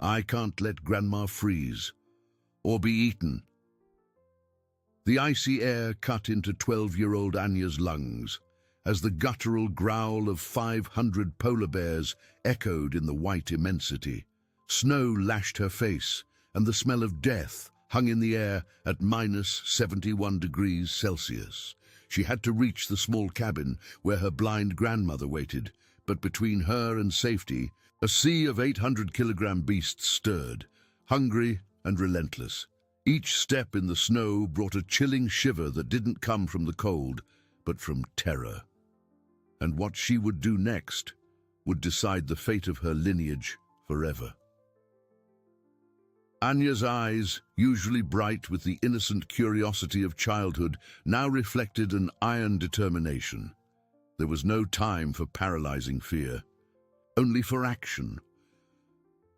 I can't let Grandma freeze or be eaten. The icy air cut into 12-year-old Anya's lungs as the guttural growl of 500 polar bears echoed in the white immensity. Snow lashed her face, and the smell of death hung in the air at -71 degrees Celsius. She had to reach the small cabin where her blind grandmother waited, but between her and safety, a sea of 800-kilogram beasts stirred, hungry and relentless. Each step in the snow brought a chilling shiver that didn't come from the cold, but from terror. And what she would do next would decide the fate of her lineage forever. Anya's eyes, usually bright with the innocent curiosity of childhood, now reflected an iron determination. There was no time for paralyzing fear, only for action.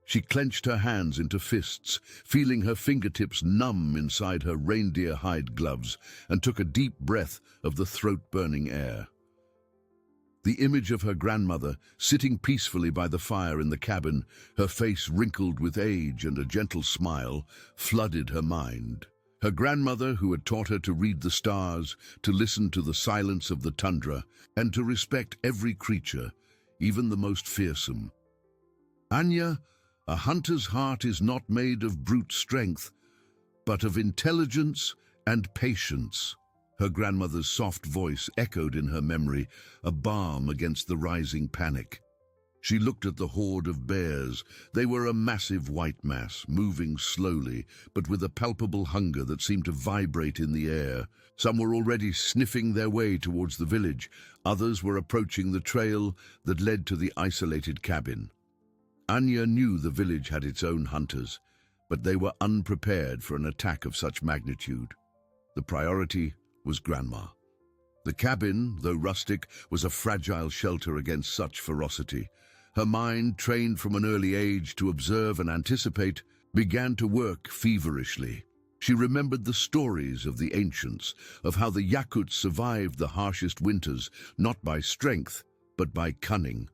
She clenched her hands into fists, feeling her fingertips numb inside her reindeer hide gloves, and took a deep breath of the throat-burning air. The image of her grandmother, sitting peacefully by the fire in the cabin, her face wrinkled with age and a gentle smile, flooded her mind. Her grandmother, who had taught her to read the stars, to listen to the silence of the tundra, and to respect every creature, even the most fearsome. Anya, a hunter's heart is not made of brute strength, but of intelligence and patience. Her grandmother's soft voice echoed in her memory, a balm against the rising panic. She looked at the horde of bears. They were a massive white mass, moving slowly, but with a palpable hunger that seemed to vibrate in the air. Some were already sniffing their way towards the village. Others were approaching the trail that led to the isolated cabin. Anya knew the village had its own hunters, but they were unprepared for an attack of such magnitude. The priority was Grandma. The cabin, though rustic, was a fragile shelter against such ferocity. Her mind, trained from an early age to observe and anticipate, began to work feverishly. She remembered the stories of the ancients, of how the Yakuts survived the harshest winters, not by strength, but by cunning.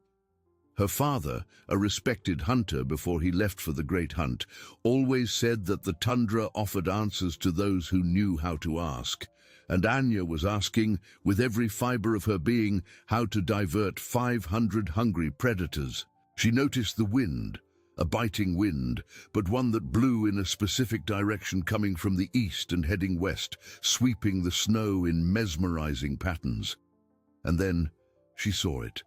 Her father, a respected hunter before he left for the great hunt, always said that the tundra offered answers to those who knew how to ask. And Anya was asking, with every fiber of her being, how to divert 500 hungry predators. She noticed the wind, a biting wind, but one that blew in a specific direction coming from the east and heading west, sweeping the snow in mesmerizing patterns. And then she saw it.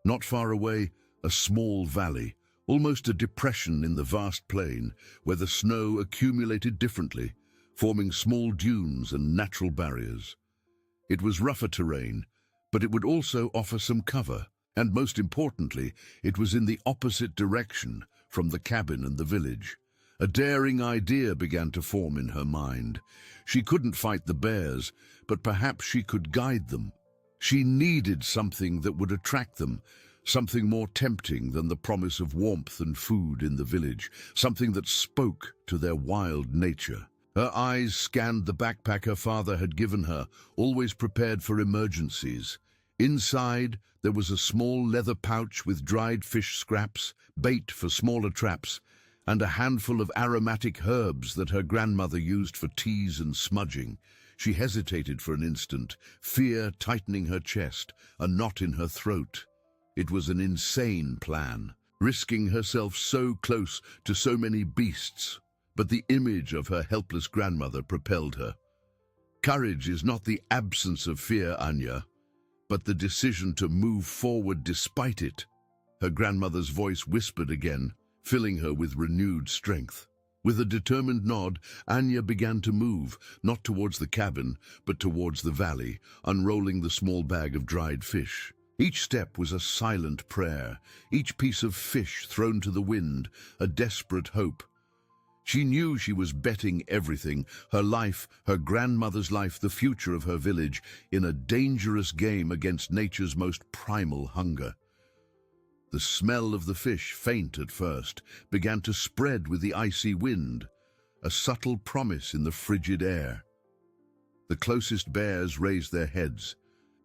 Not far away, a small valley, almost a depression in the vast plain, where the snow accumulated differently, forming small dunes and natural barriers. It was rougher terrain, but it would also offer some cover, and most importantly, it was in the opposite direction from the cabin and the village. A daring idea began to form in her mind. She couldn't fight the bears, but perhaps she could guide them. She needed something that would attract them, something more tempting than the promise of warmth and food in the village, something that spoke to their wild nature. Her eyes scanned the backpack her father had given her, always prepared for emergencies. Inside, there was a small leather pouch with dried fish scraps, bait for smaller traps, and a handful of aromatic herbs that her grandmother used for teas and smudging. She hesitated for an instant, fear tightening her chest, a knot in her throat. It was an insane plan, risking herself so close to so many beasts, but the image of her helpless grandmother propelled her. Courage is not the absence of fear, Anya, but the decision to move forward despite it. Her grandmother's voice whispered again, filling her with renewed strength. With a determined nod, Anya began to move, not towards the cabin, but towards the valley, unrolling the small bag of dried fish. Each step was a silent prayer, each piece of fish thrown to the wind, a desperate hope. She knew she was betting everything, her life, her grandmother's life, the future of her village, in a dangerous game against nature's most primal hunger. The smell of the fish, faint at first, began to spread with the icy wind, a subtle promise in the frigid air. The closest bears raised their heads,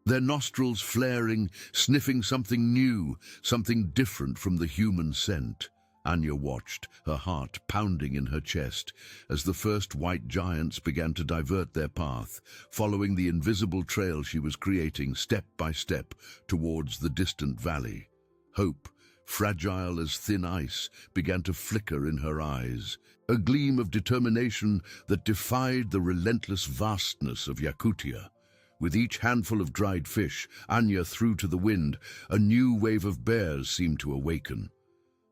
their nostrils flaring, sniffing something new, something different from the human scent. Anya watched, her heart pounding in her chest, as the first white giants began to divert their path, following the invisible trail she was creating step by step towards the distant valley. Hope, fragile as thin ice, began to flicker in her eyes, a gleam of determination that defied the relentless vastness of Yakutia. With each handful of dried fish Anya threw to the wind, a new wave of bears seemed to awaken.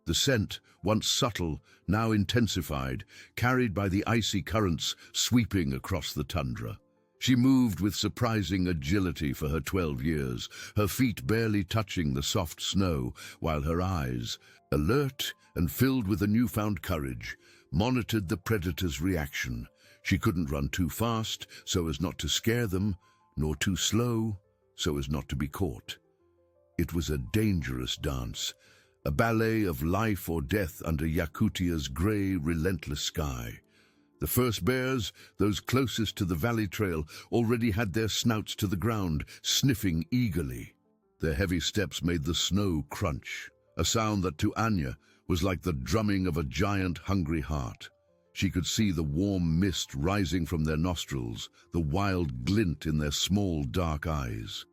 The scent, once subtle, now intensified, carried by the icy currents sweeping across the tundra. She moved with surprising agility for her 12 years, her feet barely touching the soft snow, while her eyes, alert and filled with a newfound courage, monitored the predator's reaction. She couldn't run too fast so as not to scare them, nor too slow so as not to be caught. It was a dangerous dance, a ballet of life or death under Yakutia's grey, relentless sky. The first bears, those closest to the valley trail, already had their snouts to the ground, sniffing eagerly. Their heavy steps made the snow crunch, a sound that to Anya was like the drumming of a giant, hungry heart. She could see the warm mist rising from their nostrils, the wild glint in their small, dark eyes.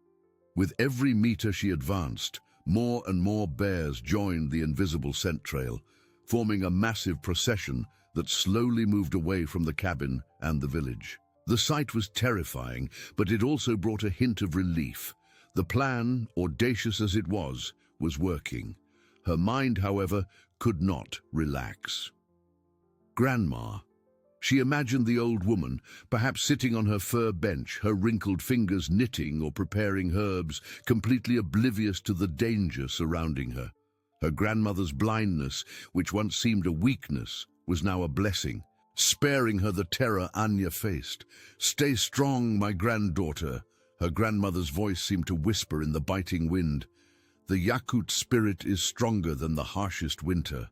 With every meter she advanced, more and more bears joined the invisible scent trail, forming a massive procession that slowly moved away from the cabin and the village. The sight was terrifying, but it also brought a hint of relief. The plan, audacious as it was working. Her mind, however, could not relax. Grandma. She imagined the old woman, perhaps sitting on her fur bench, her wrinkled fingers knitting or preparing herbs, completely oblivious to the danger surrounding her. Her grandmother's blindness, which once seemed a weakness, was now a blessing, sparing her the terror Anya faced. "Stay strong, my granddaughter," her grandmother's voice seemed to whisper in the biting wind. "The Yakut spirit is stronger than the harshest winter."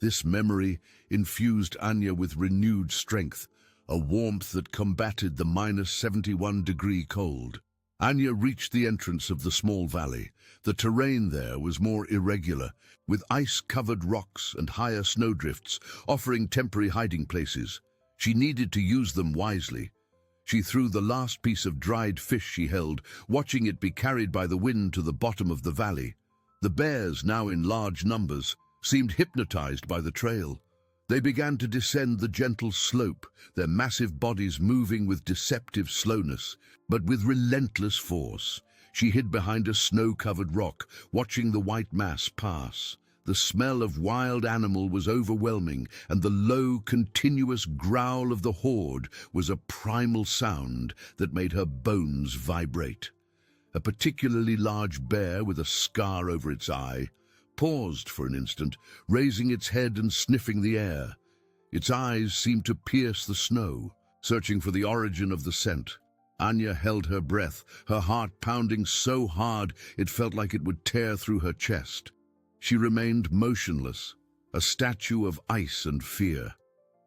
This memory infused Anya with renewed strength, a warmth that combated the -71-degree cold. Anya reached the entrance of the small valley. The terrain there was more irregular, with ice-covered rocks and higher snowdrifts offering temporary hiding places. She needed to use them wisely. She threw the last piece of dried fish she held, watching it be carried by the wind to the bottom of the valley. The bears, now in large numbers, seemed hypnotized by the trail. They began to descend the gentle slope, their massive bodies moving with deceptive slowness, but with relentless force. She hid behind a snow-covered rock, watching the white mass pass. The smell of wild animal was overwhelming, and the low, continuous growl of the horde was a primal sound that made her bones vibrate. A particularly large bear with a scar over its eye paused for an instant, raising its head and sniffing the air. Its eyes seemed to pierce the snow, searching for the origin of the scent. Anya held her breath, her heart pounding so hard it felt like it would tear through her chest. She remained motionless, a statue of ice and fear.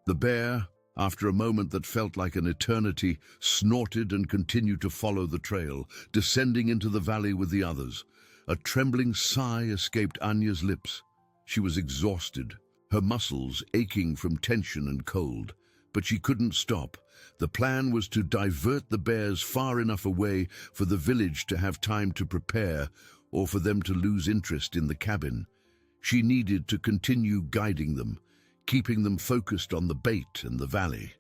The bear, after a moment that felt like an eternity, snorted and continued to follow the trail, descending into the valley with the others. A trembling sigh escaped Anya's lips. She was exhausted, her muscles aching from tension and cold. But she couldn't stop. The plan was to divert the bears far enough away for the village to have time to prepare, or for them to lose interest in the cabin. She needed to continue guiding them, keeping them focused on the bait and the valley.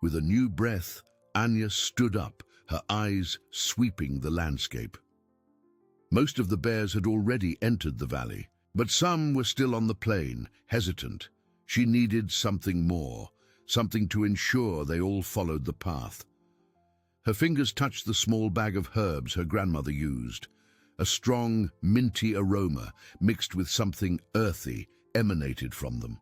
With a new breath, Anya stood up, her eyes sweeping the landscape. Most of the bears had already entered the valley, but some were still on the plain, hesitant. She needed something more, something to ensure they all followed the path. Her fingers touched the small bag of herbs her grandmother used. A strong, minty aroma, mixed with something earthy, emanated from them.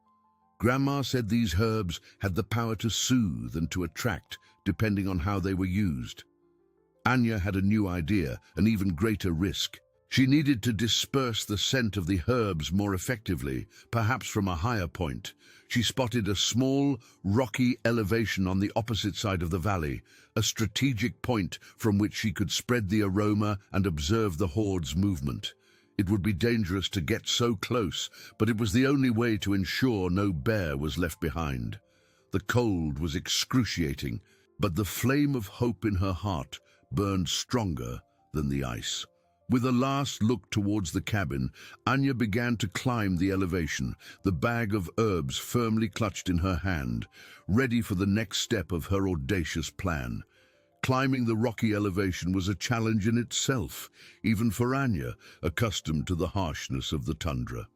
Grandma said these herbs had the power to soothe and to attract, depending on how they were used. Anya had a new idea, an even greater risk. She needed to disperse the scent of the herbs more effectively, perhaps from a higher point. She spotted a small, rocky elevation on the opposite side of the valley, a strategic point from which she could spread the aroma and observe the horde's movement. It would be dangerous to get so close, but it was the only way to ensure no bear was left behind. The cold was excruciating, but the flame of hope in her heart burned stronger than the ice. With a last look towards the cabin, Anya began to climb the elevation, the bag of herbs firmly clutched in her hand, ready for the next step of her audacious plan. Climbing the rocky elevation was a challenge in itself, even for Anya, accustomed to the harshness of the tundra.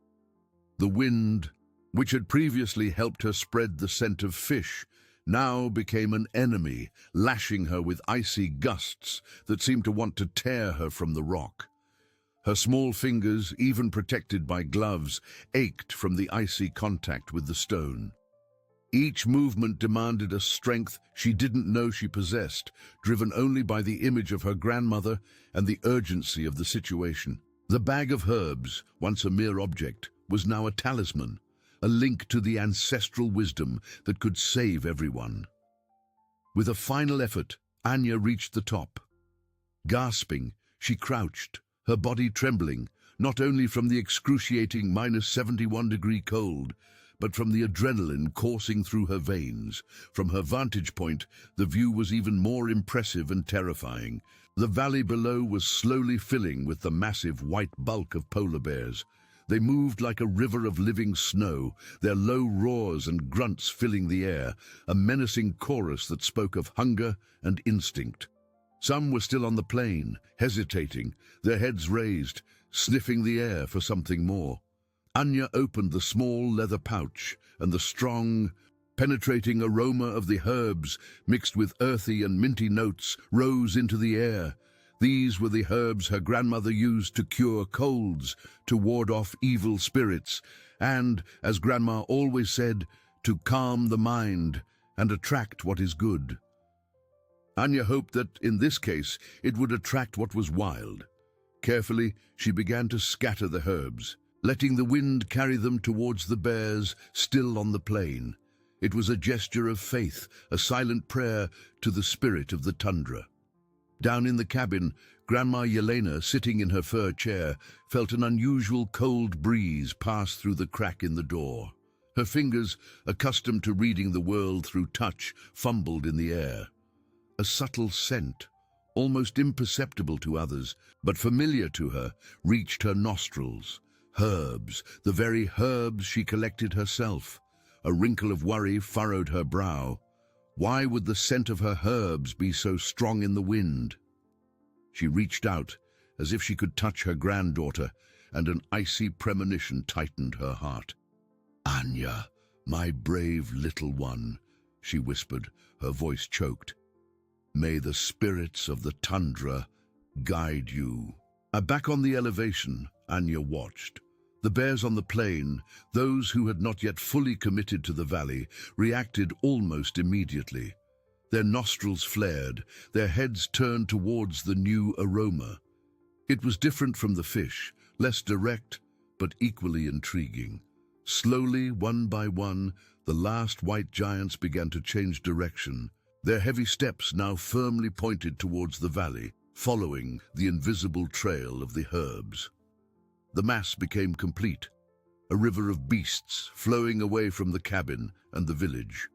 The wind, which had previously helped her spread the scent of fish, now became an enemy, lashing her with icy gusts that seemed to want to tear her from the rock. Her small fingers, even protected by gloves, ached from the icy contact with the stone. Each movement demanded a strength she didn't know she possessed, driven only by the image of her grandmother and the urgency of the situation. The bag of herbs, once a mere object, was now a talisman, a link to the ancestral wisdom that could save everyone. With a final effort, Anya reached the top. Gasping, she crouched, her body trembling, not only from the excruciating -71-degree cold, but from the adrenaline coursing through her veins. From her vantage point, the view was even more impressive and terrifying. The valley below was slowly filling with the massive white bulk of polar bears. They moved like a river of living snow, their low roars and grunts filling the air, a menacing chorus that spoke of hunger and instinct. Some were still on the plain, hesitating, their heads raised, sniffing the air for something more. Anya opened the small leather pouch, and the strong, penetrating aroma of the herbs, mixed with earthy and minty notes, rose into the air. These were the herbs her grandmother used to cure colds, to ward off evil spirits, and, as Grandma always said, to calm the mind and attract what is good. Anya hoped that, in this case, it would attract what was wild. Carefully, she began to scatter the herbs, letting the wind carry them towards the bears still on the plain. It was a gesture of faith, a silent prayer to the spirit of the tundra. Down in the cabin, Grandma Yelena, sitting in her fur chair, felt an unusual cold breeze pass through the crack in the door. Her fingers, accustomed to reading the world through touch, fumbled in the air. A subtle scent, almost imperceptible to others, but familiar to her, reached her nostrils. Herbs, the very herbs she collected herself. A wrinkle of worry furrowed her brow. Why would the scent of her herbs be so strong in the wind? She reached out, as if she could touch her granddaughter, and an icy premonition tightened her heart. "Anya, my brave little one," she whispered, her voice choked. "May the spirits of the tundra guide you." Back on the elevation, Anya watched. The bears on the plain, those who had not yet fully committed to the valley, reacted almost immediately. Their nostrils flared, their heads turned towards the new aroma. It was different from the fish, less direct, but equally intriguing. Slowly, one by one, the last white giants began to change direction. Their heavy steps now firmly pointed towards the valley, following the invisible trail of the herbs. The mass became complete, a river of beasts flowing away from the cabin and the village.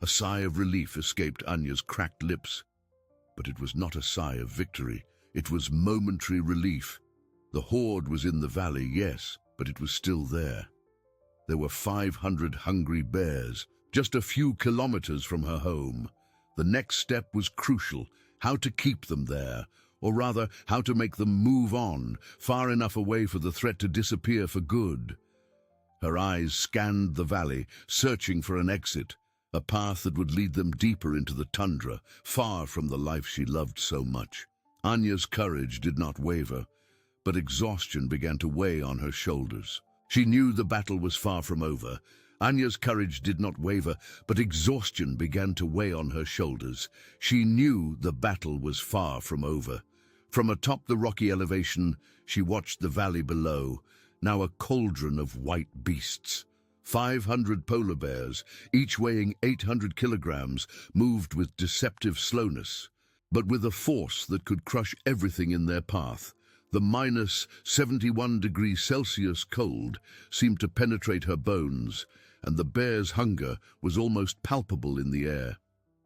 A sigh of relief escaped Anya's cracked lips, but it was not a sigh of victory. It was momentary relief. The horde was in the valley, yes, but it was still there. There were 500 hungry bears, just a few kilometers from her home. The next step was crucial, how to keep them there, or rather, how to make them move on, far enough away for the threat to disappear for good. Her eyes scanned the valley, searching for an exit, a path that would lead them deeper into the tundra, far from the life she loved so much. Anya's courage did not waver, but exhaustion began to weigh on her shoulders. She knew the battle was far from over. Anya's courage did not waver, but exhaustion began to weigh on her shoulders. She knew the battle was far from over. From atop the rocky elevation, she watched the valley below, now a cauldron of white beasts. 500 polar bears, each weighing 800 kilograms, moved with deceptive slowness, but with a force that could crush everything in their path. The -71°C cold seemed to penetrate her bones, and the bear's hunger was almost palpable in the air.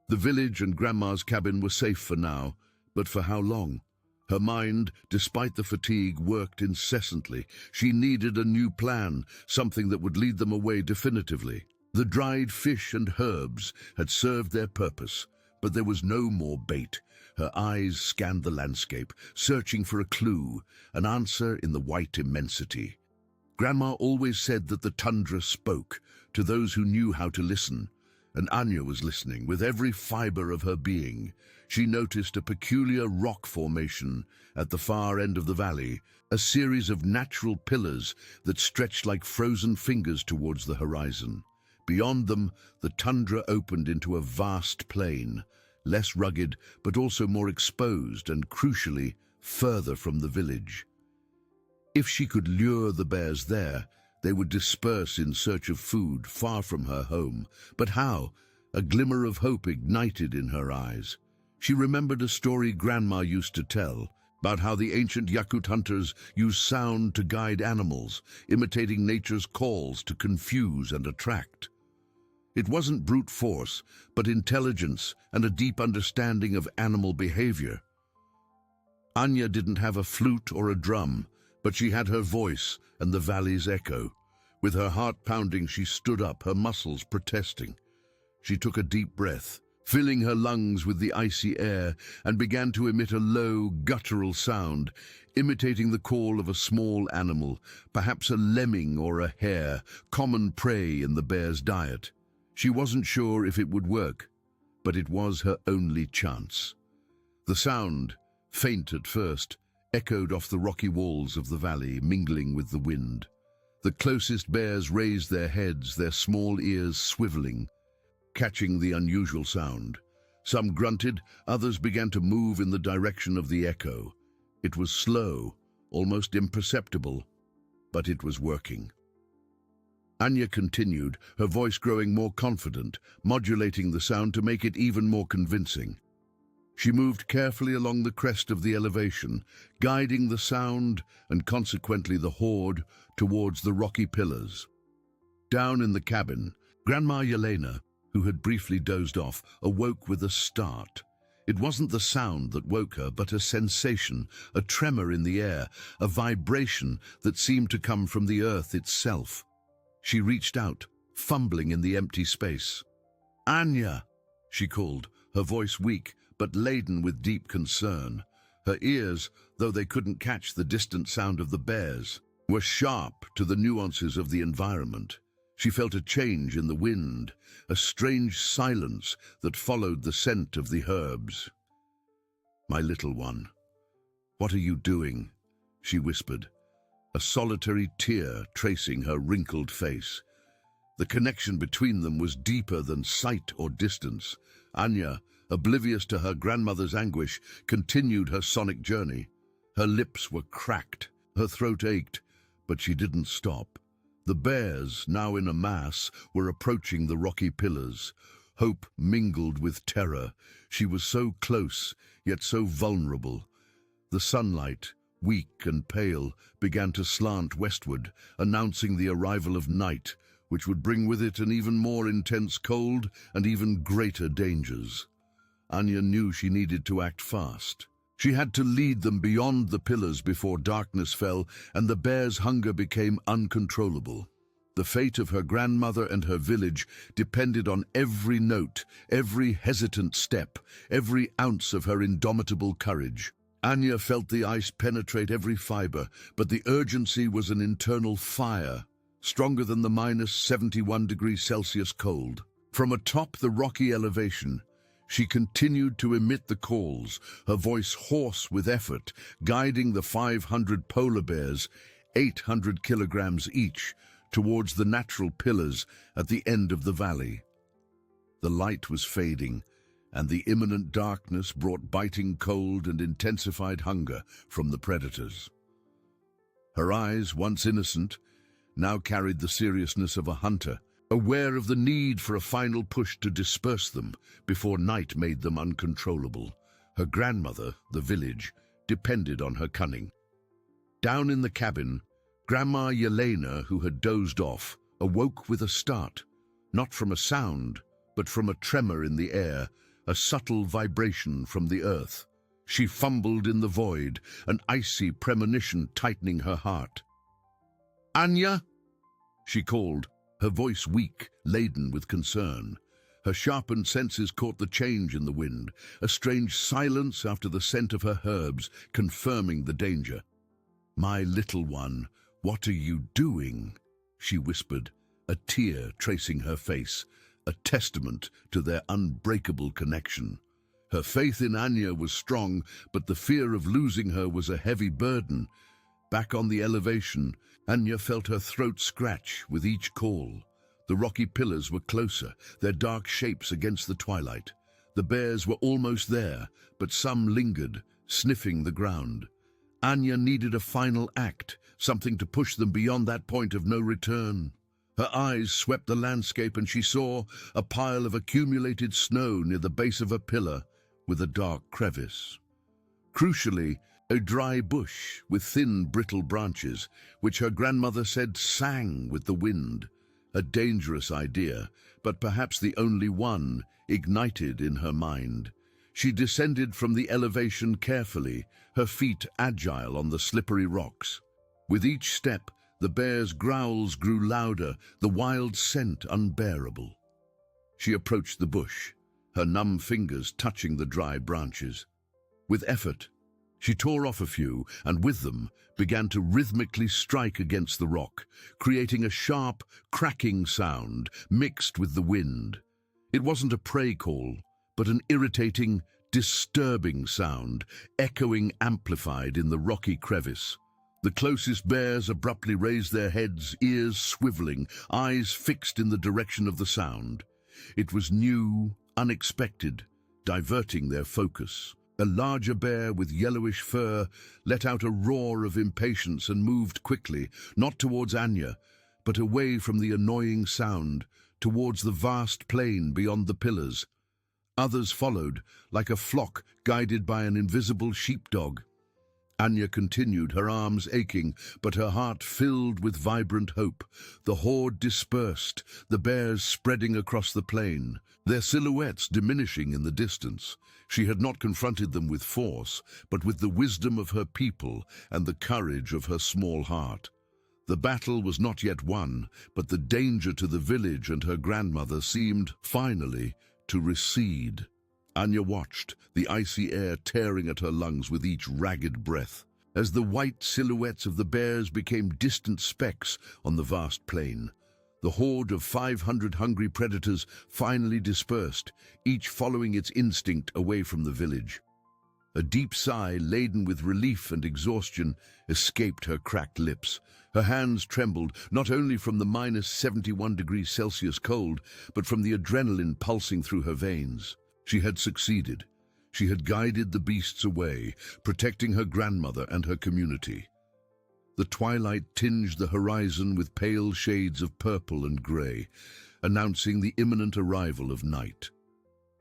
The village and Grandma's cabin were safe for now, but for how long? Her mind, despite the fatigue, worked incessantly. She needed a new plan, something that would lead them away definitively. The dried fish and herbs had served their purpose, but there was no more bait. Her eyes scanned the landscape, searching for a clue, an answer in the white immensity. Grandma always said that the tundra spoke to those who knew how to listen, and Anya was listening with every fiber of her being. She noticed a peculiar rock formation at the far end of the valley, a series of natural pillars that stretched like frozen fingers towards the horizon. Beyond them, the tundra opened into a vast plain, less rugged but also more exposed and, crucially, further from the village. If she could lure the bears there, they would disperse in search of food far from her home. But how? A glimmer of hope ignited in her eyes. She remembered a story Grandma used to tell about how the ancient Yakut hunters used sound to guide animals, imitating nature's calls to confuse and attract. It wasn't brute force, but intelligence and a deep understanding of animal behavior. Anya didn't have a flute or a drum, but she had her voice and the valley's echo. With her heart pounding, she stood up, her muscles protesting. She took a deep breath, filling her lungs with the icy air, and began to emit a low, guttural sound, imitating the call of a small animal, perhaps a lemming or a hare, common prey in the bear's diet. She wasn't sure if it would work, but it was her only chance. The sound, faint at first, echoed off the rocky walls of the valley, mingling with the wind. The closest bears raised their heads, their small ears swiveling, catching the unusual sound. Some grunted, others began to move in the direction of the echo. It was slow, almost imperceptible, but it was working. Anya continued, her voice growing more confident, modulating the sound to make it even more convincing. She moved carefully along the crest of the elevation, guiding the sound and consequently the horde towards the rocky pillars. Down in the cabin, Grandma Yelena, who had briefly dozed off, awoke with a start. It wasn't the sound that woke her, but a sensation, a tremor in the air, a vibration that seemed to come from the earth itself. She reached out, fumbling in the empty space. "Anya!" she called, her voice weak but laden with deep concern. Her ears, though they couldn't catch the distant sound of the bears, were sharp to the nuances of the environment. She felt a change in the wind, a strange silence that followed the scent of the herbs. "My little one, what are you doing?" she whispered, a solitary tear tracing her wrinkled face. The connection between them was deeper than sight or distance. Anya, oblivious to her grandmother's anguish, continued her sonic journey. Her lips were cracked, her throat ached, but she didn't stop. The bears, now in a mass, were approaching the rocky pillars. Hope mingled with terror. She was so close, yet so vulnerable. The sunlight, weak and pale, began to slant westward, announcing the arrival of night, which would bring with it an even more intense cold and even greater dangers. Anya knew she needed to act fast. She had to lead them beyond the pillars before darkness fell and the bears' hunger became uncontrollable. The fate of her grandmother and her village depended on every note, every hesitant step, every ounce of her indomitable courage. Anya felt the ice penetrate every fiber, but the urgency was an internal fire, stronger than the -71°C cold. From atop the rocky elevation, she continued to emit the calls, her voice hoarse with effort, guiding the 500 polar bears, 800 kilograms each, towards the natural pillars at the end of the valley. The light was fading, and the imminent darkness brought biting cold and intensified hunger from the predators. Her eyes, once innocent, now carried the seriousness of a hunter, aware of the need for a final push to disperse them before night made them uncontrollable. Her grandmother, the village, depended on her cunning. Down in the cabin, Grandma Yelena, who had dozed off, awoke with a start, not from a sound, but from a tremor in the air, a subtle vibration from the earth. She fumbled in the void, an icy premonition tightening her heart. "Anya?" she called, her voice weak, laden with concern. Her sharpened senses caught the change in the wind, a strange silence after the scent of her herbs, confirming the danger. "My little one, what are you doing?" she whispered, a tear tracing her face, a testament to their unbreakable connection. Her faith in Anya was strong, but the fear of losing her was a heavy burden. Back on the elevation, Anya felt her throat scratch with each call. The rocky pillars were closer, their dark shapes against the twilight. The bears were almost there, but some lingered, sniffing the ground. Anya needed a final act, something to push them beyond that point of no return. Her eyes swept the landscape and she saw a pile of accumulated snow near the base of a pillar with a dark crevice. Crucially, a dry bush with thin, brittle branches, which her grandmother said sang with the wind. A dangerous idea, but perhaps the only one, ignited in her mind. She descended from the elevation carefully, her feet agile on the slippery rocks. With each step, the bear's growls grew louder, the wild scent unbearable. She approached the bush, her numb fingers touching the dry branches. With effort, she tore off a few, and with them began to rhythmically strike against the rock, creating a sharp, cracking sound mixed with the wind. It wasn't a prey call, but an irritating, disturbing sound, echoing amplified in the rocky crevice. The closest bears abruptly raised their heads, ears swiveling, eyes fixed in the direction of the sound. It was new, unexpected, diverting their focus. A larger bear with yellowish fur let out a roar of impatience and moved quickly, not towards Anya, but away from the annoying sound, towards the vast plain beyond the pillars. Others followed, like a flock guided by an invisible sheepdog. Anya continued, her arms aching, but her heart filled with vibrant hope. The horde dispersed, the bears spreading across the plain, their silhouettes diminishing in the distance. She had not confronted them with force, but with the wisdom of her people and the courage of her small heart. The battle was not yet won, but the danger to the village and her grandmother seemed, finally, to recede. Anya watched, the icy air tearing at her lungs with each ragged breath, as the white silhouettes of the bears became distant specks on the vast plain. The horde of 500 hungry predators finally dispersed, each following its instinct away from the village. A deep sigh, laden with relief and exhaustion, escaped her cracked lips. Her hands trembled, not only from the -71°C cold, but from the adrenaline pulsing through her veins. She had succeeded. She had guided the beasts away, protecting her grandmother and her community. The twilight tinged the horizon with pale shades of purple and grey, announcing the imminent arrival of night.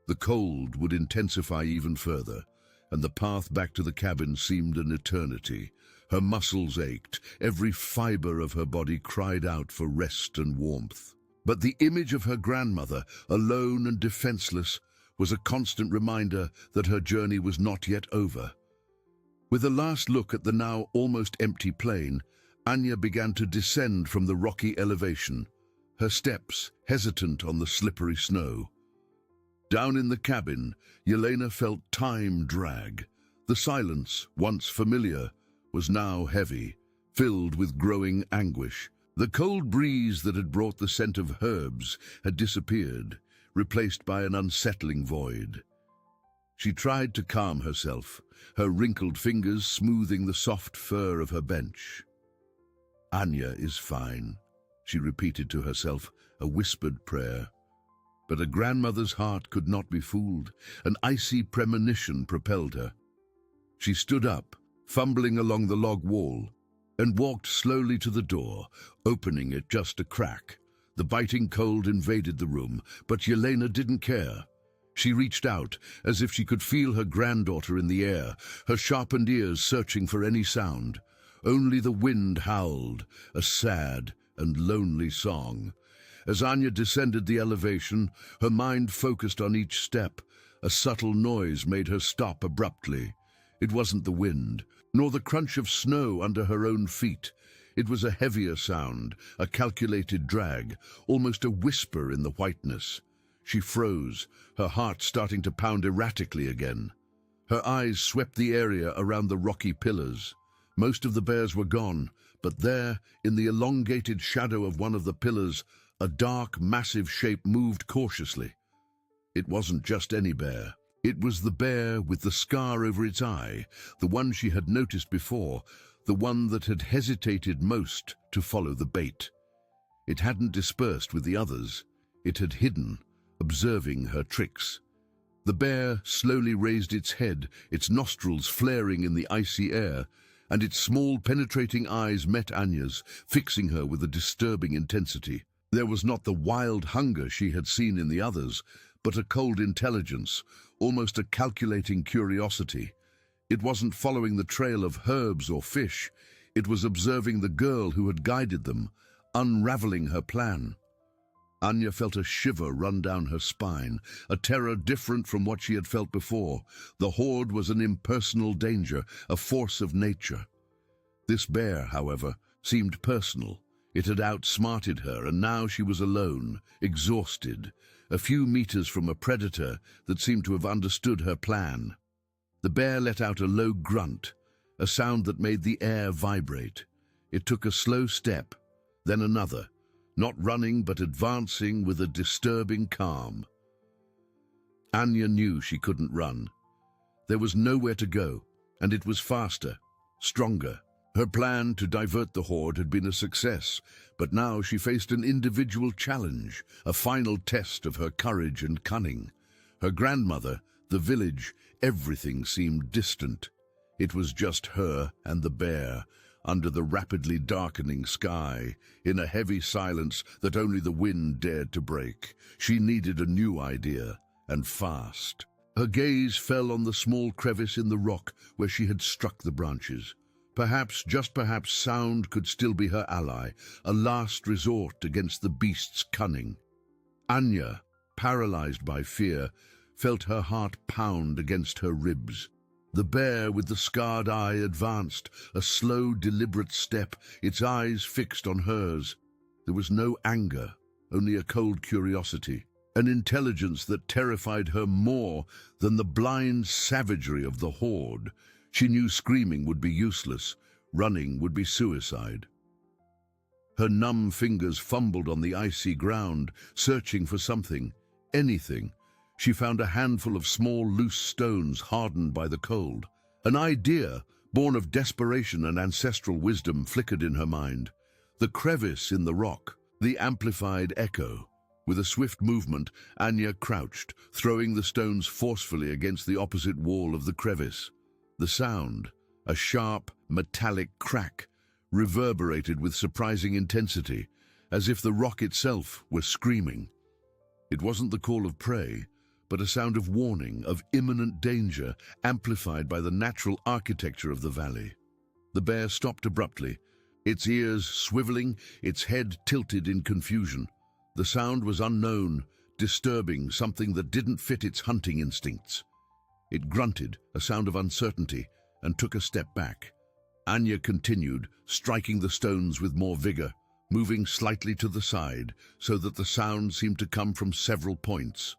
The cold would intensify even further, and the path back to the cabin seemed an eternity. Her muscles ached, every fibre of her body cried out for rest and warmth. But the image of her grandmother, alone and defenseless, was a constant reminder that her journey was not yet over. With a last look at the now almost empty plain, Anya began to descend from the rocky elevation, her steps hesitant on the slippery snow. Down in the cabin, Yelena felt time drag. The silence, once familiar, was now heavy, filled with growing anguish. The cold breeze that had brought the scent of herbs had disappeared, replaced by an unsettling void. She tried to calm herself, her wrinkled fingers smoothing the soft fur of her bench. "Anya is fine," she repeated to herself, a whispered prayer. But a grandmother's heart could not be fooled. An icy premonition propelled her. She stood up, fumbling along the log wall, and walked slowly to the door, opening it just a crack. The biting cold invaded the room, but Yelena didn't care. She reached out, as if she could feel her granddaughter in the air, her sharpened ears searching for any sound. Only the wind howled, a sad and lonely song. As Anya descended the elevation, her mind focused on each step. A subtle noise made her stop abruptly. It wasn't the wind, nor the crunch of snow under her own feet. It was a heavier sound, a calculated drag, almost a whisper in the whiteness. She froze, her heart starting to pound erratically again. Her eyes swept the area around the rocky pillars. Most of the bears were gone, but there, in the elongated shadow of one of the pillars, a dark, massive shape moved cautiously. It wasn't just any bear. It was the bear with the scar over its eye, the one she had noticed before, the one that had hesitated most to follow the bait. It hadn't dispersed with the others. It had hidden, observing her tricks. The bear slowly raised its head, its nostrils flaring in the icy air, and its small penetrating eyes met Anya's, fixing her with a disturbing intensity. There was not the wild hunger she had seen in the others, but a cold intelligence, almost a calculating curiosity. It wasn't following the trail of herbs or fish. It was observing the girl who had guided them, unraveling her plan. Anya felt a shiver run down her spine, a terror different from what she had felt before. The horde was an impersonal danger, a force of nature. This bear, however, seemed personal. It had outsmarted her, and now she was alone, exhausted, a few meters from a predator that seemed to have understood her plan. The bear let out a low grunt, a sound that made the air vibrate. It took a slow step, then another, not running but advancing with a disturbing calm. Anya knew she couldn't run. There was nowhere to go, and it was faster, stronger. Her plan to divert the horde had been a success, but now she faced an individual challenge, a final test of her courage and cunning. Her grandmother, the village, everything seemed distant. It was just her and the bear, under the rapidly darkening sky, in a heavy silence that only the wind dared to break. She needed a new idea, and fast. Her gaze fell on the small crevice in the rock where she had struck the branches. Perhaps, just perhaps, sound could still be her ally, a last resort against the beast's cunning. Anya, paralyzed by fear, felt her heart pound against her ribs. The bear with the scarred eye advanced, a slow, deliberate step, its eyes fixed on hers. There was no anger, only a cold curiosity, an intelligence that terrified her more than the blind savagery of the horde. She knew screaming would be useless, running would be suicide. Her numb fingers fumbled on the icy ground, searching for something, anything. She found a handful of small, loose stones hardened by the cold. An idea, born of desperation and ancestral wisdom, flickered in her mind. The crevice in the rock, the amplified echo. With a swift movement, Anya crouched, throwing the stones forcefully against the opposite wall of the crevice. The sound, a sharp, metallic crack, reverberated with surprising intensity, as if the rock itself were screaming. It wasn't the call of prey, but a sound of warning, of imminent danger, amplified by the natural architecture of the valley. The bear stopped abruptly, its ears swiveling, its head tilted in confusion. The sound was unknown, disturbing, something that didn't fit its hunting instincts. It grunted, a sound of uncertainty, and took a step back. Anya continued, striking the stones with more vigor, moving slightly to the side, so that the sound seemed to come from several points.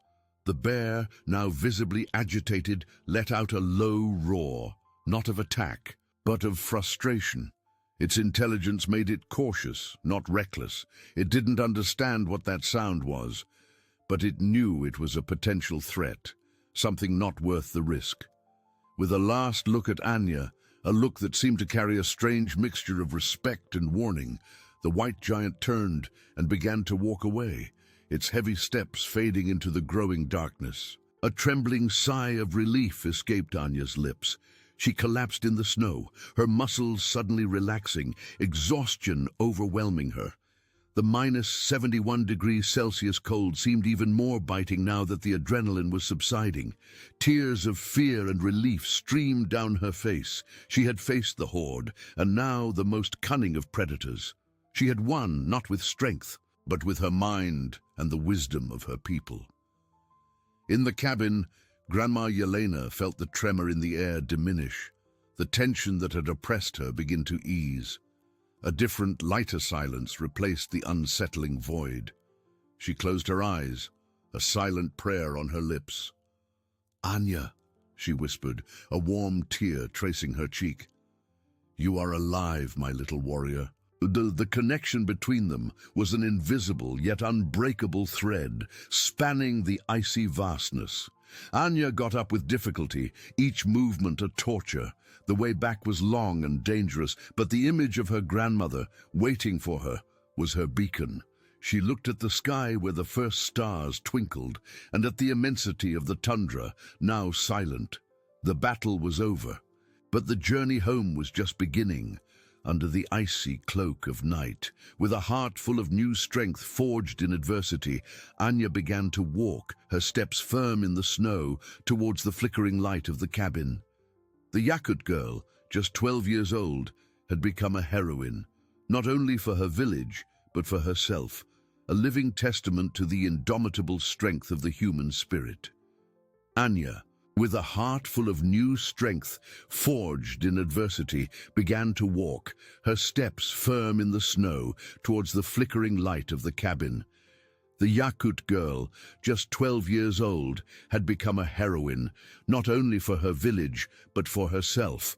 The bear, now visibly agitated, let out a low roar, not of attack, but of frustration. Its intelligence made it cautious, not reckless. It didn't understand what that sound was, but it knew it was a potential threat, something not worth the risk. With a last look at Anya, a look that seemed to carry a strange mixture of respect and warning, the white giant turned and began to walk away, its heavy steps fading into the growing darkness. A trembling sigh of relief escaped Anya's lips. She collapsed in the snow, her muscles suddenly relaxing, exhaustion overwhelming her. The minus 71 degrees Celsius cold seemed even more biting now that the adrenaline was subsiding. Tears of fear and relief streamed down her face. She had faced the horde, and now the most cunning of predators. She had won not with strength, but with her mind and the wisdom of her people. In the cabin, Grandma Yelena felt the tremor in the air diminish, the tension that had oppressed her begin to ease. A different, lighter silence replaced the unsettling void. She closed her eyes, a silent prayer on her lips. "Anya," she whispered, a warm tear tracing her cheek. "You are alive, my little warrior." The connection between them was an invisible yet unbreakable thread, spanning the icy vastness. Anya got up with difficulty, each movement a torture. The way back was long and dangerous, but the image of her grandmother, waiting for her, was her beacon. She looked at the sky where the first stars twinkled, and at the immensity of the tundra, now silent. The battle was over, but the journey home was just beginning. Under the icy cloak of night, with a heart full of new strength forged in adversity, Anya began to walk, her steps firm in the snow, towards the flickering light of the cabin. The YAKUT girl, just 12 years old, had become a heroine, not only for her village, but for herself, a living testament to the indomitable strength of the human spirit. Anya, with a heart full of new strength, forged in adversity, began to walk, her steps firm in the snow, towards the flickering light of the cabin. The YAKUT girl, just 12 years old, had become a heroine, not only for her village, but for herself,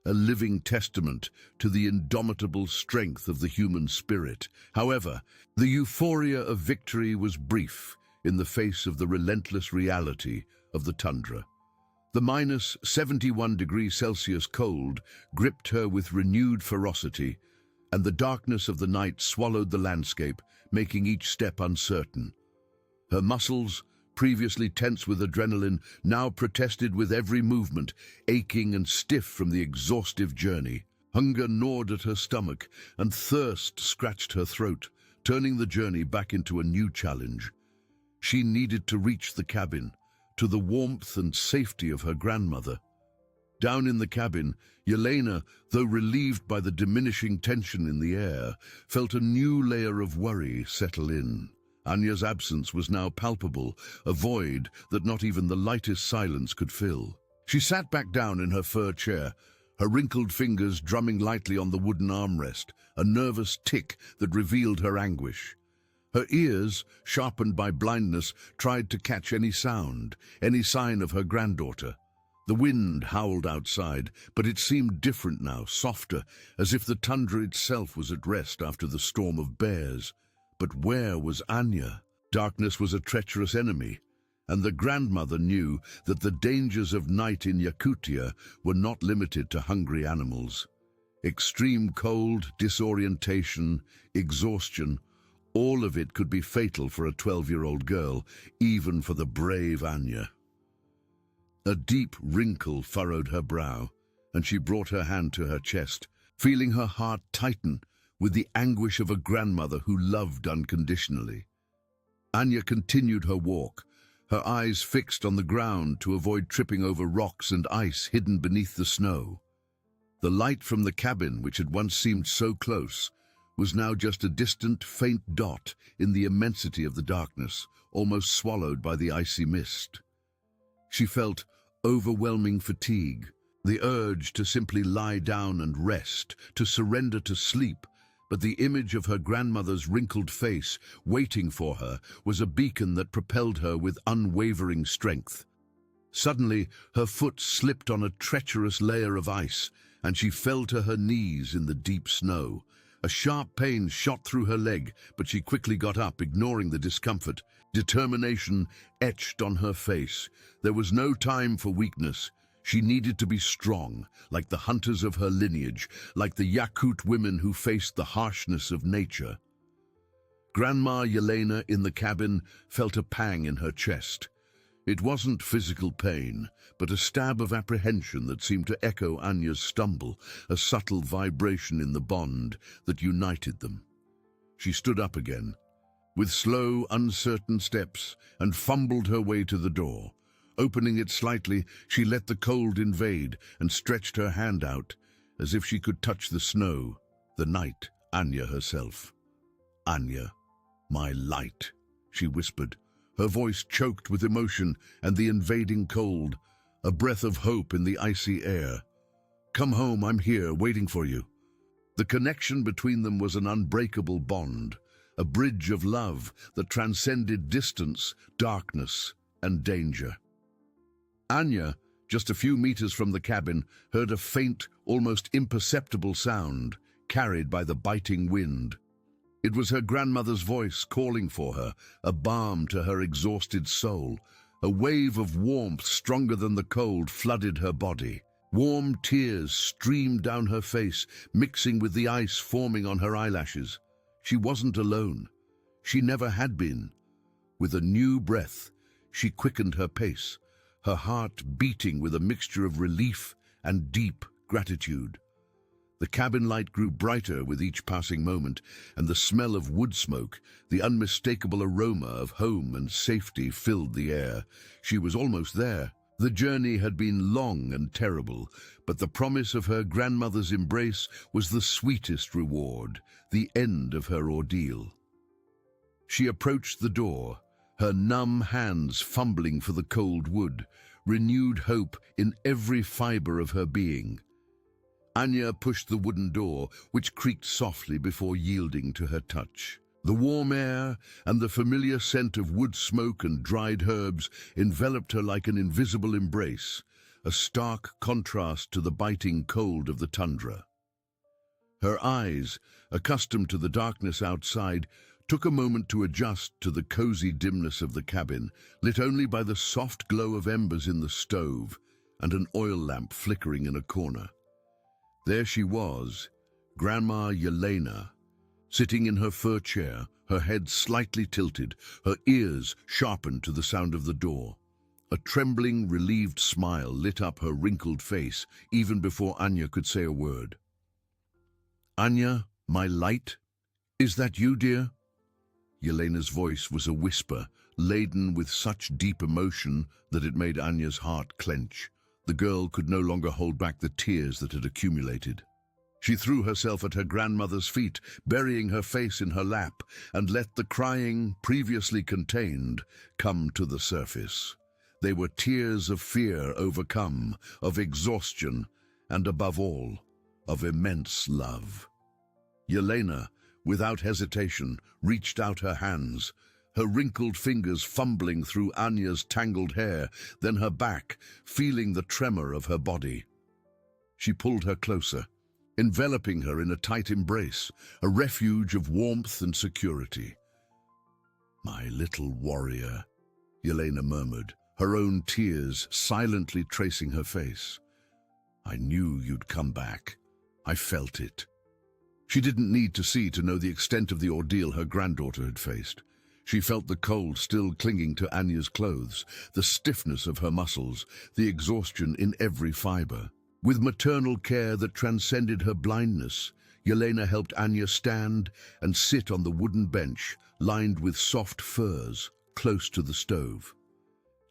a living testament to the indomitable strength of the human spirit. However, the euphoria of victory was brief in the face of the relentless reality of the tundra. The minus 71 degrees Celsius cold gripped her with renewed ferocity, and the darkness of the night swallowed the landscape, making each step uncertain. Her muscles, previously tense with adrenaline, now protested with every movement, aching and stiff from the exhaustive journey. Hunger gnawed at her stomach, and thirst scratched her throat, turning the journey back into a new challenge. She needed to reach the cabin, to the warmth and safety of her grandmother. Down in the cabin, Yelena, though relieved by the diminishing tension in the air, felt a new layer of worry settle in. Anya's absence was now palpable, a void that not even the lightest silence could fill. She sat back down in her fur chair, her wrinkled fingers drumming lightly on the wooden armrest, a nervous tick that revealed her anguish. Her ears, sharpened by blindness, tried to catch any sound, any sign of her granddaughter. The wind howled outside, but it seemed different now, softer, as if the tundra itself was at rest after the storm of bears. But where was Anya? Darkness was a treacherous enemy, and the grandmother knew that the dangers of night in Yakutia were not limited to hungry animals. Extreme cold, disorientation, exhaustion, all of it could be fatal for a 12-year-old girl, even for the brave Anya. A deep wrinkle furrowed her brow, and she brought her hand to her chest, feeling her heart tighten with the anguish of a grandmother who loved unconditionally. Anya continued her walk, her eyes fixed on the ground to avoid tripping over rocks and ice hidden beneath the snow. The light from the cabin, which had once seemed so close, was now just a distant, faint dot in the immensity of the darkness, almost swallowed by the icy mist. She felt overwhelming fatigue, the urge to simply lie down and rest, to surrender to sleep, but the image of her grandmother's wrinkled face waiting for her was a beacon that propelled her with unwavering strength. Suddenly, her foot slipped on a treacherous layer of ice, and she fell to her knees in the deep snow. A sharp pain shot through her leg, but she quickly got up, ignoring the discomfort. Determination etched on her face. There was no time for weakness. She needed to be strong, like the hunters of her lineage, like the YAKUT women who faced the harshness of nature. Grandma Yelena in the cabin felt a pang in her chest. It wasn't physical pain, but a stab of apprehension that seemed to echo Anya's stumble, a subtle vibration in the bond that united them. She stood up again, with slow, uncertain steps, and fumbled her way to the door. Opening it slightly, she let the cold invade and stretched her hand out, as if she could touch the snow, the night, Anya herself. "Anya, my light," she whispered, her voice choked with emotion and the invading cold, a breath of hope in the icy air. "Come home, I'm here, waiting for you." The connection between them was an unbreakable bond, a bridge of love that transcended distance, darkness, and danger. Anya, just a few meters from the cabin, heard a faint, almost imperceptible sound, carried by the biting wind. It was her grandmother's voice calling for her, a balm to her exhausted soul. A wave of warmth stronger than the cold flooded her body. Warm tears streamed down her face, mixing with the ice forming on her eyelashes. She wasn't alone. She never had been. With a new breath, she quickened her pace, her heart beating with a mixture of relief and deep gratitude. The cabin light grew brighter with each passing moment, and the smell of wood smoke, the unmistakable aroma of home and safety filled the air. She was almost there. The journey had been long and terrible, but the promise of her grandmother's embrace was the sweetest reward, the end of her ordeal. She approached the door, her numb hands fumbling for the cold wood, renewed hope in every fiber of her being. Anya pushed the wooden door, which creaked softly before yielding to her touch. The warm air and the familiar scent of wood smoke and dried herbs enveloped her like an invisible embrace, a stark contrast to the biting cold of the tundra. Her eyes, accustomed to the darkness outside, took a moment to adjust to the cozy dimness of the cabin, lit only by the soft glow of embers in the stove and an oil lamp flickering in a corner. There she was, Grandma Yelena, sitting in her fur chair, her head slightly tilted, her ears sharpened to the sound of the door. A trembling, relieved smile lit up her wrinkled face even before Anya could say a word. "Anya, my light? Is that you, dear?" Yelena's voice was a whisper, laden with such deep emotion that it made Anya's heart clench. The girl could no longer hold back the tears that had accumulated. She threw herself at her grandmother's feet, burying her face in her lap, and let the crying, previously contained, come to the surface. They were tears of fear overcome, of exhaustion, and above all, of immense love. Yelena, without hesitation, reached out her hands, her wrinkled fingers fumbling through Anya's tangled hair, then her back, feeling the tremor of her body. She pulled her closer, enveloping her in a tight embrace, a refuge of warmth and security. "My little warrior," Yelena murmured, her own tears silently tracing her face. "I knew you'd come back. I felt it." She didn't need to see to know the extent of the ordeal her granddaughter had faced. She felt the cold still clinging to Anya's clothes, the stiffness of her muscles, the exhaustion in every fiber. With maternal care that transcended her blindness, Yelena helped Anya stand and sit on the wooden bench lined with soft furs close to the stove.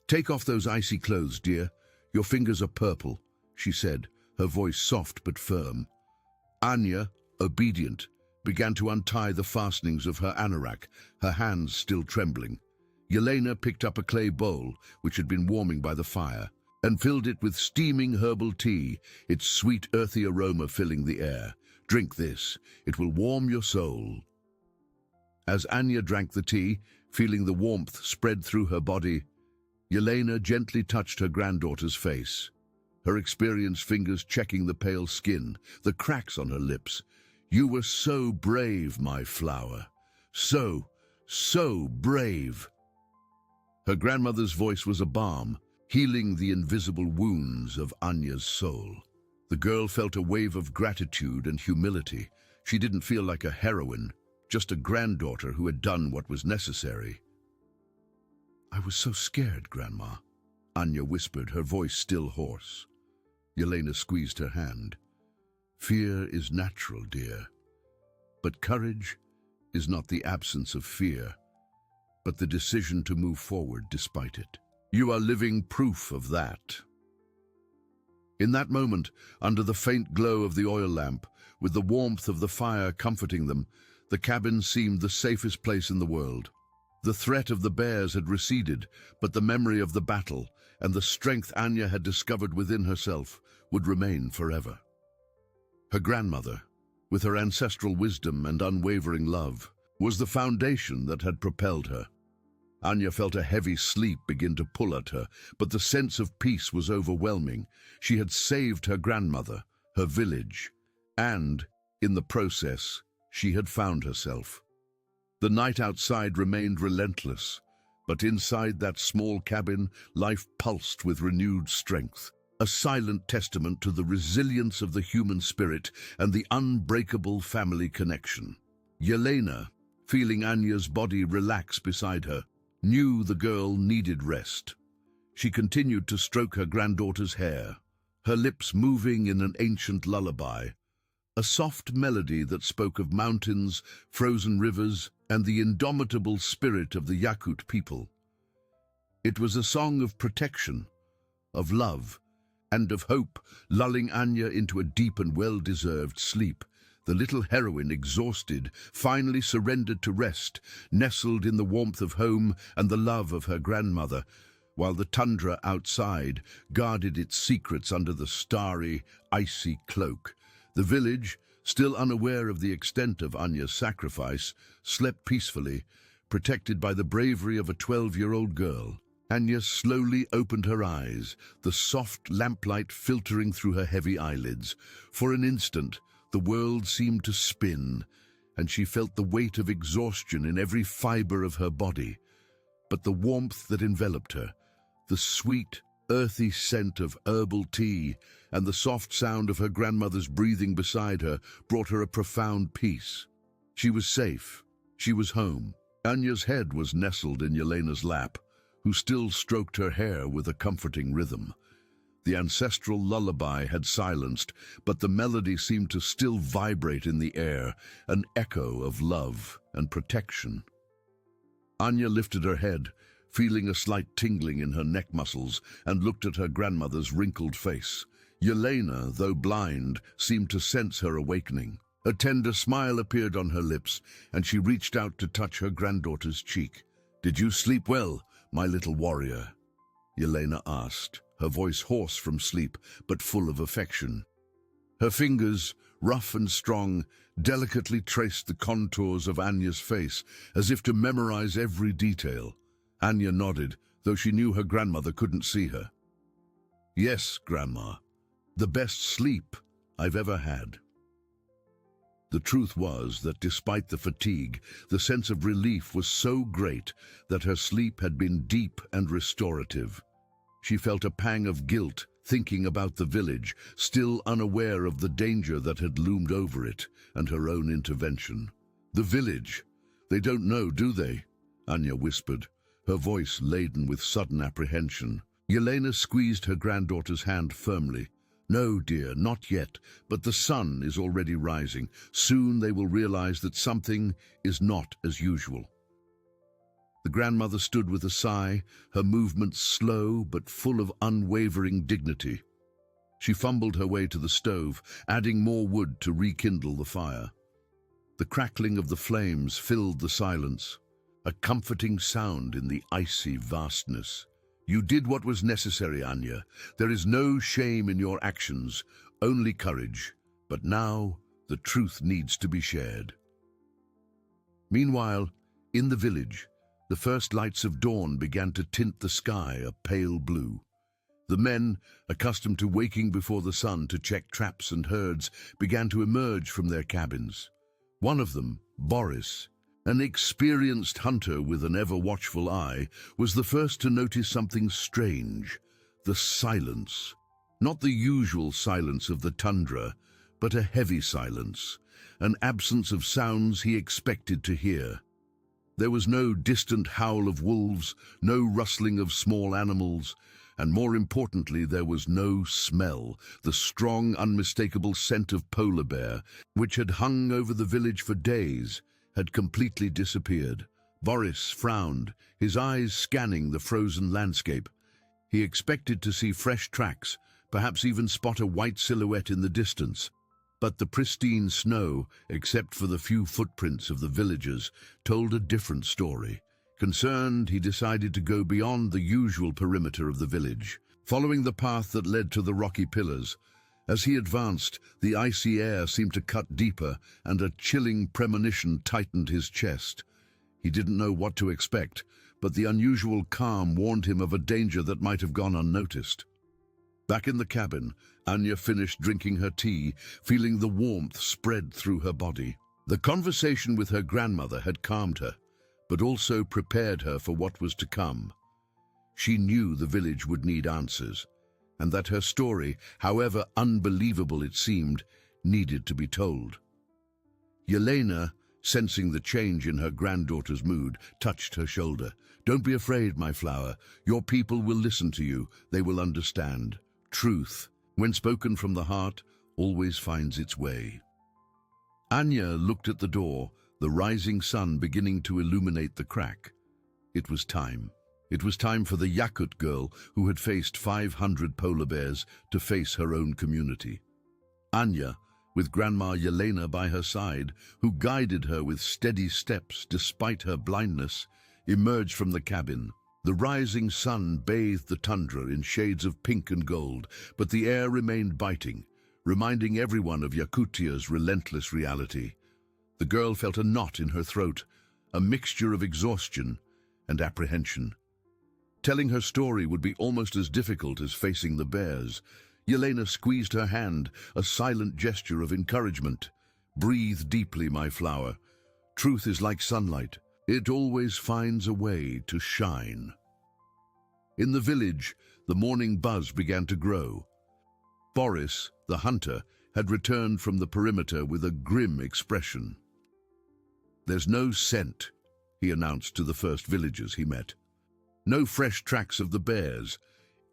"Take off those icy clothes, dear. Your fingers are purple," she said, her voice soft but firm. Anya, obedient, began to untie the fastenings of her anorak, her hands still trembling. Yelena picked up a clay bowl, which had been warming by the fire, and filled it with steaming herbal tea, its sweet earthy aroma filling the air. "Drink this. It will warm your soul." As Anya drank the tea, feeling the warmth spread through her body, Yelena gently touched her granddaughter's face, her experienced fingers checking the pale skin, the cracks on her lips. "You were so brave, my flower. So brave." Her grandmother's voice was a balm, healing the invisible wounds of Anya's soul. The girl felt a wave of gratitude and humility. She didn't feel like a heroine, just a granddaughter who had done what was necessary. "I was so scared, Grandma," Anya whispered, her voice still hoarse. Yelena squeezed her hand. "Fear is natural, dear. But courage, is not the absence of fear, but the decision to move forward despite it. You are living proof of that. In that moment, under the faint glow of the oil lamp, with the warmth of the fire comforting them, the cabin seemed the safest place in the world. The threat of the bears had receded, but the memory of the battle and the strength Anya had discovered within herself would remain forever. Her grandmother, with her ancestral wisdom and unwavering love, was the foundation that had propelled her. Anya felt a heavy sleep begin to pull at her, but the sense of peace was overwhelming. She had saved her grandmother, her village, and, in the process, she had found herself. The night outside remained relentless, but inside that small cabin, life pulsed with renewed strength, a silent testament to the resilience of the human spirit and the unbreakable family connection. Yelena, feeling Anya's body relax beside her, knew the girl needed rest. She continued to stroke her granddaughter's hair, her lips moving in an ancient lullaby, a soft melody that spoke of mountains, frozen rivers, and the indomitable spirit of the YAKUT people. It was a song of protection, of love, and of hope, lulling Anya into a deep and well-deserved sleep. The little heroine, exhausted, finally surrendered to rest, nestled in the warmth of home and the love of her grandmother, while the tundra outside guarded its secrets under the starry, icy cloak. The village, still unaware of the extent of Anya's sacrifice, slept peacefully, protected by the bravery of a 12-year-old girl. Anya slowly opened her eyes, the soft lamplight filtering through her heavy eyelids. For an instant, the world seemed to spin, and she felt the weight of exhaustion in every fiber of her body. But the warmth that enveloped her, the sweet, earthy scent of herbal tea, and the soft sound of her grandmother's breathing beside her brought her a profound peace. She was safe. She was home. Anya's head was nestled in Yelena's lap, who still stroked her hair with a comforting rhythm. The ancestral lullaby had silenced, but the melody seemed to still vibrate in the air, an echo of love and protection. Anya lifted her head, feeling a slight tingling in her neck muscles, and looked at her grandmother's wrinkled face. Yelena, though blind, seemed to sense her awakening. A tender smile appeared on her lips, and she reached out to touch her granddaughter's cheek. "Did you sleep well, my little warrior?" Yelena asked, her voice hoarse from sleep, but full of affection. Her fingers, rough and strong, delicately traced the contours of Anya's face, as if to memorize every detail. Anya nodded, though she knew her grandmother couldn't see her. "Yes, Grandma, the best sleep I've ever had." The truth was that despite the fatigue, the sense of relief was so great that her sleep had been deep and restorative. She felt a pang of guilt thinking about the village, still unaware of the danger that had loomed over it and her own intervention. "The village? They don't know, do they?" Anya whispered, her voice laden with sudden apprehension. Yelena squeezed her granddaughter's hand firmly. "No, dear, not yet, but the sun is already rising. Soon they will realize that something is not as usual." The grandmother stood with a sigh, her movements slow but full of unwavering dignity. She fumbled her way to the stove, adding more wood to rekindle the fire. The crackling of the flames filled the silence, a comforting sound in the icy vastness. "You did what was necessary, Anya. There is no shame in your actions, only courage. But now the truth needs to be shared." Meanwhile, in the village, the first lights of dawn began to tint the sky a pale blue. The men, accustomed to waking before the sun to check traps and herds, began to emerge from their cabins. One of them, Boris, an experienced hunter with an ever-watchful eye, was the first to notice something strange: the silence. Not the usual silence of the tundra, but a heavy silence, an absence of sounds he expected to hear. There was no distant howl of wolves, no rustling of small animals, and more importantly, there was no smell, the strong, unmistakable scent of polar bear, which had hung over the village for days had completely disappeared. Boris frowned, his eyes scanning the frozen landscape. He expected to see fresh tracks, perhaps even spot a white silhouette in the distance. But the pristine snow, except for the few footprints of the villagers, told a different story. Concerned, he decided to go beyond the usual perimeter of the village, following the path that led to the rocky pillars. As he advanced, the icy air seemed to cut deeper, and a chilling premonition tightened his chest. He didn't know what to expect, but the unusual calm warned him of a danger that might have gone unnoticed. Back in the cabin, Anya finished drinking her tea, feeling the warmth spread through her body. The conversation with her grandmother had calmed her, but also prepared her for what was to come. She knew the village would need answers, and that her story, however unbelievable it seemed, needed to be told. Yelena, sensing the change in her granddaughter's mood, touched her shoulder. "Don't be afraid, my flower. Your people will listen to you. They will understand. Truth, when spoken from the heart, always finds its way." Anya looked at the door, the rising sun beginning to illuminate the crack. It was time. It was time for the YAKUT girl, who had faced 500 polar bears, to face her own community. Anya, with Grandma Yelena by her side, who guided her with steady steps despite her blindness, emerged from the cabin. The rising sun bathed the tundra in shades of pink and gold, but the air remained biting, reminding everyone of Yakutia's relentless reality. The girl felt a knot in her throat, a mixture of exhaustion and apprehension. Telling her story would be almost as difficult as facing the bears. Yelena squeezed her hand, a silent gesture of encouragement. "Breathe deeply, my flower. Truth is like sunlight. It always finds a way to shine." In the village, the morning buzz began to grow. Boris, the hunter, had returned from the perimeter with a grim expression. "There's no scent," he announced to the first villagers he met. "No fresh tracks of the bears.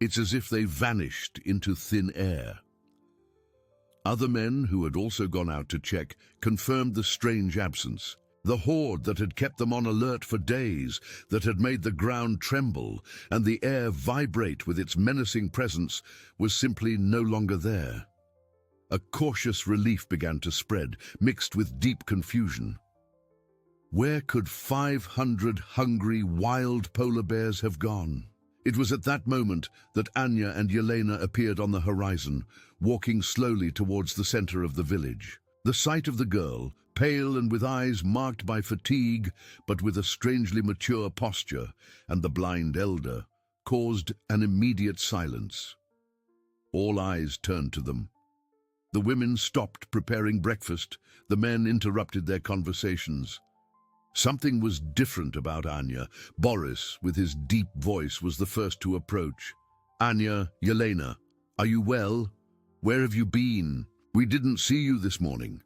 It's as if they vanished into thin air." Other men, who had also gone out to check, confirmed the strange absence. The horde that had kept them on alert for days, that had made the ground tremble and the air vibrate with its menacing presence, was simply no longer there. A cautious relief began to spread, mixed with deep confusion. Where could 500 hungry, wild polar bears have gone? It was at that moment that Anya and Yelena appeared on the horizon, walking slowly towards the center of the village. The sight of the girl, pale and with eyes marked by fatigue, but with a strangely mature posture, and the blind elder, caused an immediate silence. All eyes turned to them. The women stopped preparing breakfast. The men interrupted their conversations. Something was different about Anya. Boris, with his deep voice, was the first to approach. "Anya, Yelena, are you well? Where have you been? We didn't see you this morning."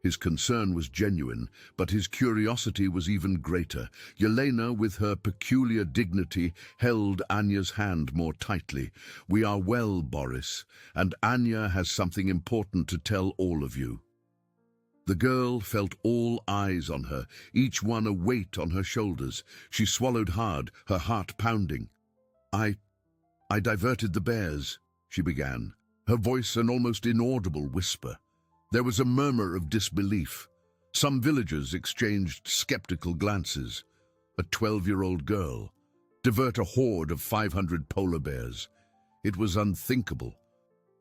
His concern was genuine, but his curiosity was even greater. Yelena, with her peculiar dignity, held Anya's hand more tightly. "We are well, Boris, and Anya has something important to tell all of you." The girl felt all eyes on her, each one a weight on her shoulders. She swallowed hard, her heart pounding. I diverted the bears," she began, her voice an almost inaudible whisper. There was a murmur of disbelief. Some villagers exchanged skeptical glances. A 12-year-old girl divert a horde of 500 polar bears. It was unthinkable.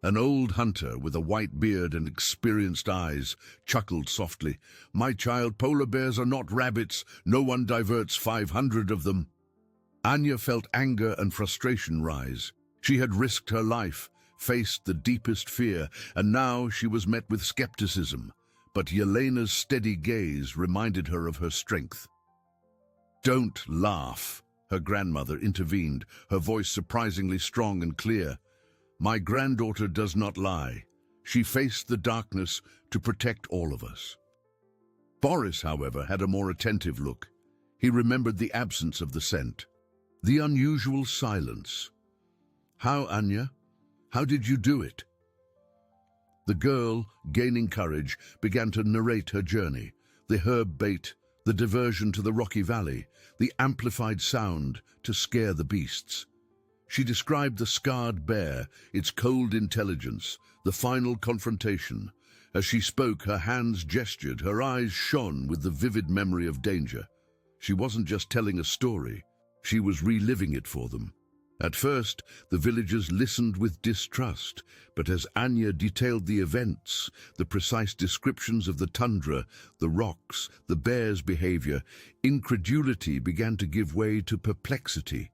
An old hunter with a white beard and experienced eyes chuckled softly. "My child, polar bears are not rabbits. No one diverts 500 of them." Anya felt anger and frustration rise. She had risked her life, faced the deepest fear, and now she was met with skepticism. But Yelena's steady gaze reminded her of her strength. "Don't laugh," her grandmother intervened, her voice surprisingly strong and clear. "My granddaughter does not lie. She faced the darkness to protect all of us." Boris, however, had a more attentive look. He remembered the absence of the scent, the unusual silence. "How, Anya? How did you do it?" The girl, gaining courage, began to narrate her journey. the herb bait, the diversion to the rocky valley, the amplified sound to scare the beasts. She described the scarred bear, its cold intelligence, the final confrontation. As she spoke, her hands gestured, her eyes shone with the vivid memory of danger. She wasn't just telling a story, she was reliving it for them. At first, the villagers listened with distrust, but as Anya detailed the events, the precise descriptions of the tundra, the rocks, the bear's behavior, incredulity began to give way to perplexity.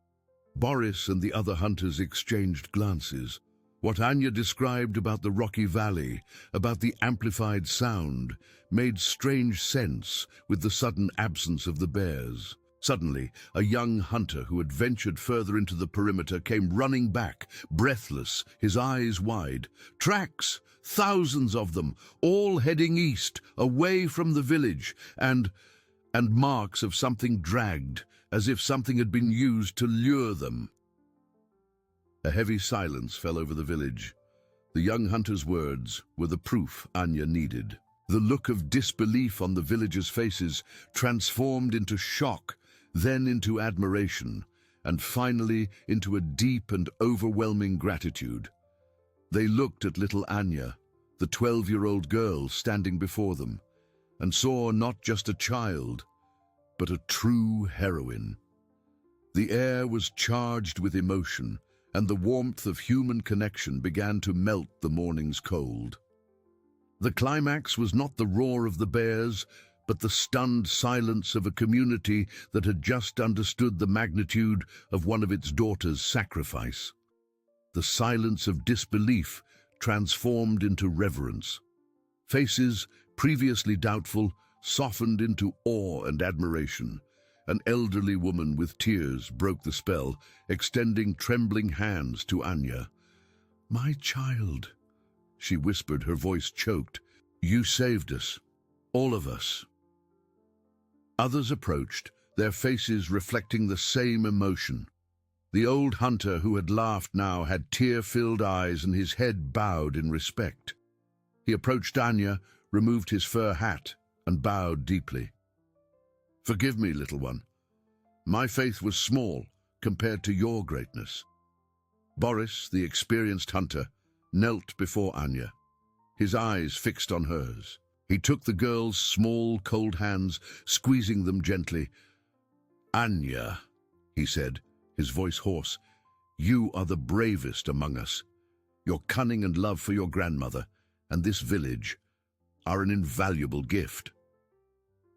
Boris and the other hunters exchanged glances. What Anya described about the rocky valley, about the amplified sound, made strange sense with the sudden absence of the bears. Suddenly, a young hunter who had ventured further into the perimeter came running back, breathless, his eyes wide. Tracks! Thousands of them, all heading east, away from the village, and marks of something dragged, as if something had been used to lure them. A heavy silence fell over the village. The young hunter's words were the proof Anya needed. The look of disbelief on the villagers' faces transformed into shock, then into admiration, and finally into a deep and overwhelming gratitude. They looked at little Anya, the 12-year-old girl standing before them, and saw not just a child, but a true heroine. The air was charged with emotion, and the warmth of human connection began to melt the morning's cold. The climax was not the roar of the bears, but the stunned silence of a community that had just understood the magnitude of one of its daughters' sacrifice. The silence of disbelief transformed into reverence. Faces, previously doubtful, softened into awe and admiration. An elderly woman with tears broke the spell, extending trembling hands to Anya. "My child," she whispered, her voice choked. "You saved us, all of us." Others approached, their faces reflecting the same emotion. The old hunter who had laughed now had tear-filled eyes and his head bowed in respect. He approached Anya, removed his fur hat, and bowed deeply. "Forgive me, little one. My faith was small compared to your greatness." Boris, the experienced hunter, knelt before Anya, his eyes fixed on hers. He took the girl's small, cold hands, squeezing them gently. "Anya," he said, his voice hoarse, "you are the bravest among us. Your cunning and love for your grandmother and this village are an invaluable gift."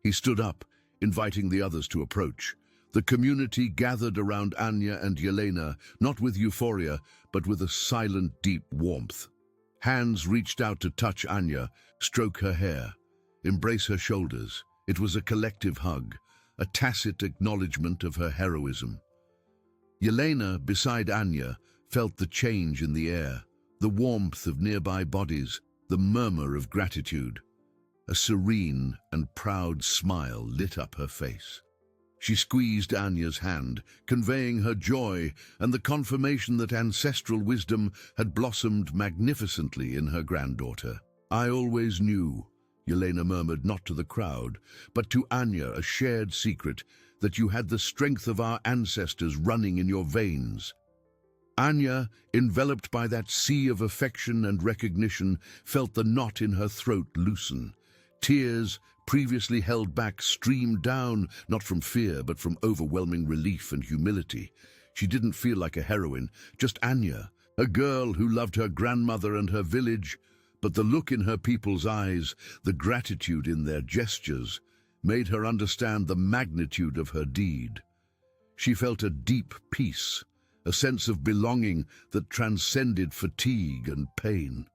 He stood up, inviting the others to approach. The community gathered around Anya and Yelena, not with euphoria, but with a silent, deep warmth. Hands reached out to touch Anya, stroke her hair, embrace her shoulders. It was a collective hug, a tacit acknowledgement of her heroism. Yelena, beside Anya, felt the change in the air, the warmth of nearby bodies, the murmur of gratitude. A serene and proud smile lit up her face. She squeezed Anya's hand, conveying her joy and the confirmation that ancestral wisdom had blossomed magnificently in her granddaughter. "I always knew," Yelena murmured, not to the crowd, but to Anya, a shared secret, "that you had the strength of our ancestors running in your veins." Anya, enveloped by that sea of affection and recognition, felt the knot in her throat loosen. Tears, previously held back, streamed down, not from fear, but from overwhelming relief and humility. She didn't feel like a heroine, just Anya, a girl who loved her grandmother and her village, but the look in her people's eyes, the gratitude in their gestures, made her understand the magnitude of her deed. She felt a deep peace, a sense of belonging that transcended fatigue and pain.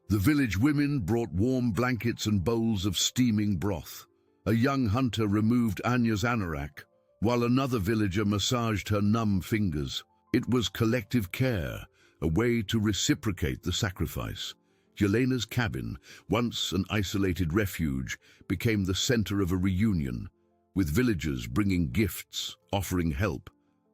The village women brought warm blankets and bowls of steaming broth. A young hunter removed Anya's anorak, while another villager massaged her numb fingers. It was collective care, a way to reciprocate the sacrifice. Yelena's cabin, once an isolated refuge, became the center of a reunion, with villagers bringing gifts, offering help.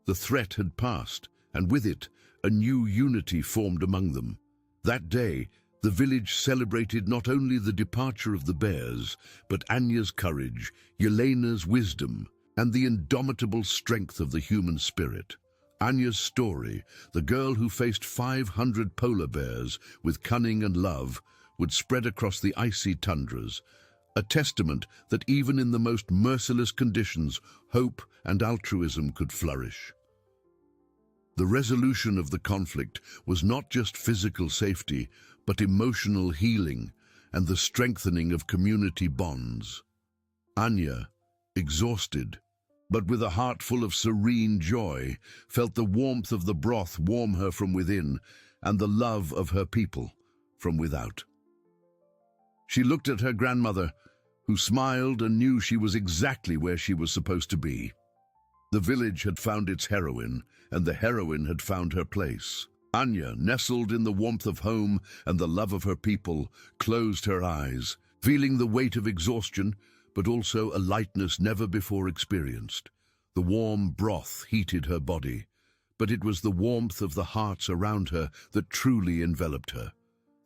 The threat had passed, and with it, a new unity formed among them. That day, The village celebrated not only the departure of the bears, but Anya's courage, Yelena's wisdom, and the indomitable strength of the human spirit. Anya's story, the girl who faced 500 polar bears with cunning and love, would spread across the icy tundras, a testament that even in the most merciless conditions, hope and altruism could flourish. The resolution of the conflict was not just physical safety, but emotional healing and the strengthening of community bonds. Anya, exhausted, but with a heart full of serene joy, felt the warmth of the broth warm her from within and the love of her people from without. She looked at her grandmother, who smiled and knew she was exactly where she was supposed to be. The village had found its heroine, and the heroine had found her place. Anya, nestled in the warmth of home and the love of her people, closed her eyes, feeling the weight of exhaustion, but also a lightness never before experienced. The warm broth heated her body, but it was the warmth of the hearts around her that truly enveloped her.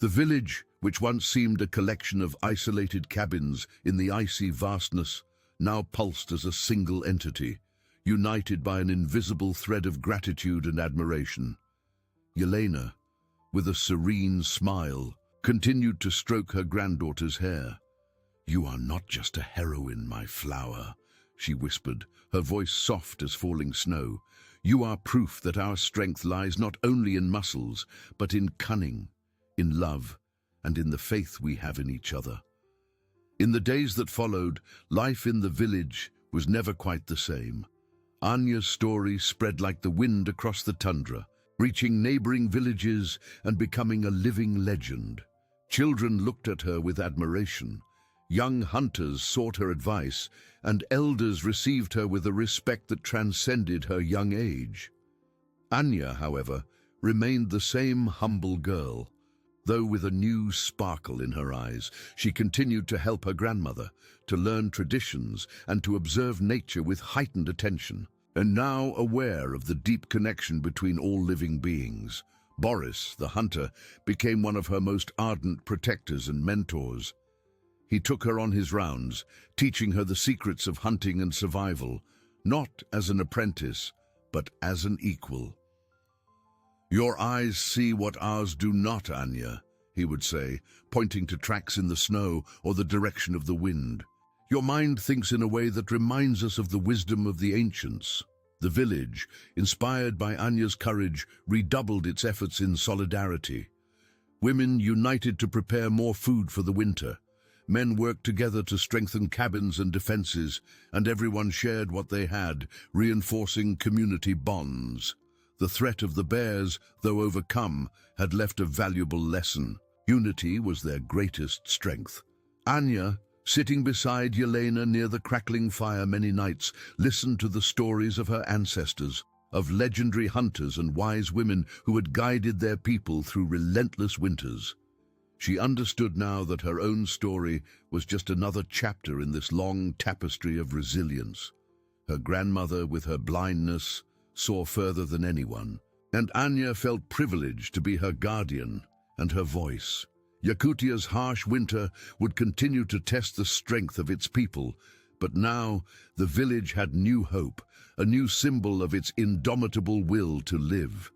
The village, which once seemed a collection of isolated cabins in the icy vastness, now pulsed as a single entity, united by an invisible thread of gratitude and admiration. Yelena, with a serene smile, continued to stroke her granddaughter's hair. "You are not just a heroine, my flower," she whispered, her voice soft as falling snow. "You are proof that our strength lies not only in muscles, but in cunning, in love, and in the faith we have in each other." In the days that followed, life in the village was never quite the same. Anya's story spread like the wind across the tundra, reaching neighboring villages and becoming a living legend. Children looked at her with admiration. Young hunters sought her advice, and elders received her with a respect that transcended her young age. Anya, however, remained the same humble girl. Though with a new sparkle in her eyes, she continued to help her grandmother, to learn traditions, and to observe nature with heightened attention. And now, aware of the deep connection between all living beings, Boris, the hunter, became one of her most ardent protectors and mentors. He took her on his rounds, teaching her the secrets of hunting and survival, not as an apprentice, but as an equal. "Your eyes see what ours do not, Anya," he would say, pointing to tracks in the snow or the direction of the wind. "Your mind thinks in a way that reminds us of the wisdom of the ancients." The village, inspired by Anya's courage, redoubled its efforts in solidarity. Women united to prepare more food for the winter. Men worked together to strengthen cabins and defenses, and everyone shared what they had, reinforcing community bonds. The threat of the bears, though overcome, had left a valuable lesson. Unity was their greatest strength. Anya, sitting beside Yelena near the crackling fire many nights, listened to the stories of her ancestors, of legendary hunters and wise women who had guided their people through relentless winters. She understood now that her own story was just another chapter in this long tapestry of resilience. Her grandmother, with her blindness, saw further than anyone, and Anya felt privileged to be her guardian and her voice. Yakutia's harsh winter would continue to test the strength of its people, but now the village had new hope, a new symbol of its indomitable will to live.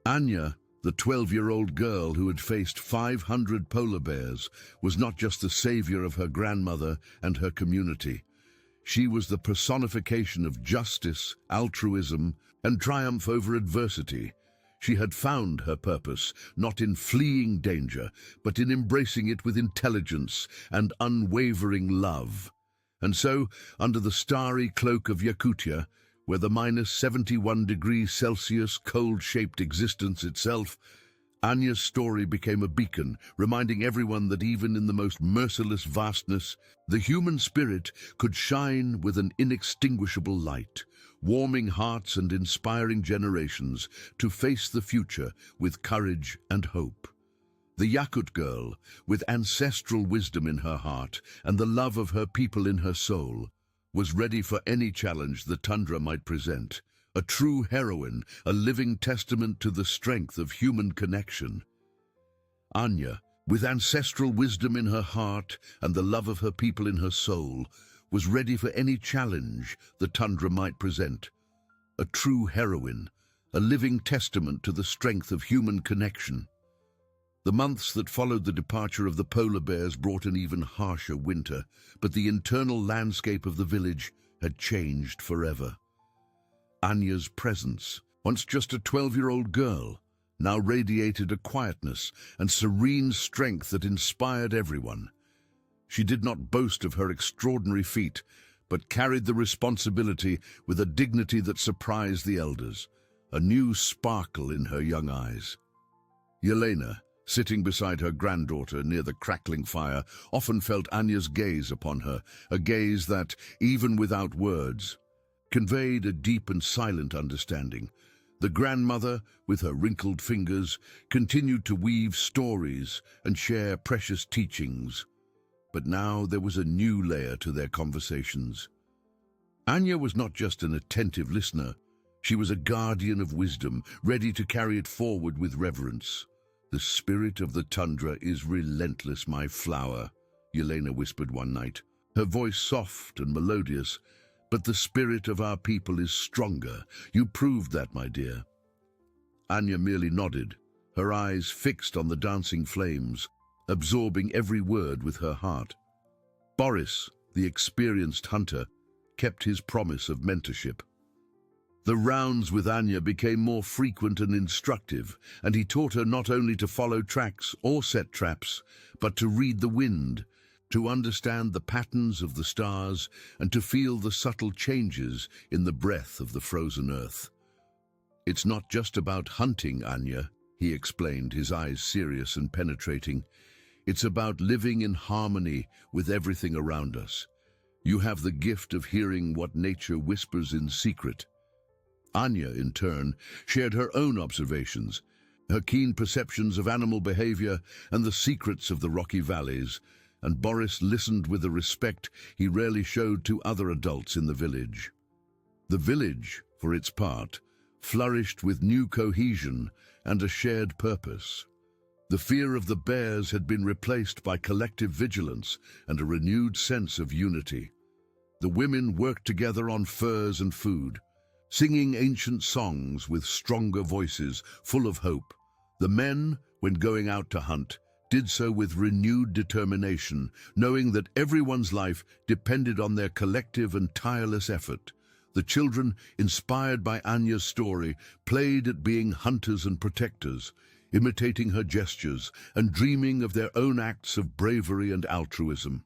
Anya, the 12-year-old girl who had faced 500 polar bears, was not just the savior of her grandmother and her community. She was the personification of justice, altruism, and triumph over adversity. She had found her purpose, not in fleeing danger, but in embracing it with intelligence and unwavering love. And so, under the starry cloak of Yakutia, where the -71°C cold shaped existence itself, Anya's story became a beacon, reminding everyone that even in the most merciless vastness, the human spirit could shine with an inextinguishable light, warming hearts and inspiring generations to face the future with courage and hope. The Yakut girl, with ancestral wisdom in her heart and the love of her people in her soul, was ready for any challenge the tundra might present. A true heroine, a living testament to the strength of human connection. Anya, with ancestral wisdom in her heart and the love of her people in her soul, was ready for any challenge the tundra might present. A true heroine, a living testament to the strength of human connection. The months that followed the departure of the polar bears brought an even harsher winter, but the internal landscape of the village had changed forever. Anya's presence, once just a 12-year-old girl, now radiated a quietness and serene strength that inspired everyone. She did not boast of her extraordinary feat, but carried the responsibility with a dignity that surprised the elders, a new sparkle in her young eyes. Yelena, sitting beside her granddaughter near the crackling fire, often felt Anya's gaze upon her, a gaze that, even without words, conveyed a deep and silent understanding. The grandmother, with her wrinkled fingers, continued to weave stories and share precious teachings. But now there was a new layer to their conversations. Anya was not just an attentive listener. She was a guardian of wisdom, ready to carry it forward with reverence. "The spirit of the tundra is relentless, my flower," Yelena whispered one night, her voice soft and melodious. "But the spirit of our people is stronger. You proved that, my dear." Anya merely nodded, her eyes fixed on the dancing flames, absorbing every word with her heart. Boris, the experienced hunter, kept his promise of mentorship. The rounds with Anya became more frequent and instructive, and he taught her not only to follow tracks or set traps, but to read the wind, to understand the patterns of the stars, and to feel the subtle changes in the breath of the frozen earth. "It's not just about hunting, Anya," he explained, his eyes serious and penetrating. "It's about living in harmony with everything around us. You have the gift of hearing what nature whispers in secret." Anya, in turn, shared her own observations, her keen perceptions of animal behavior and the secrets of the rocky valleys, and Boris listened with a respect he rarely showed to other adults in the village. The village, for its part, flourished with new cohesion and a shared purpose. The fear of the bears had been replaced by collective vigilance and a renewed sense of unity. The women worked together on furs and food, singing ancient songs with stronger voices, full of hope. The men, when going out to hunt, did so with renewed determination, knowing that everyone's life depended on their collective and tireless effort. The children, inspired by Anya's story, played at being hunters and protectors, imitating her gestures and dreaming of their own acts of bravery and altruism.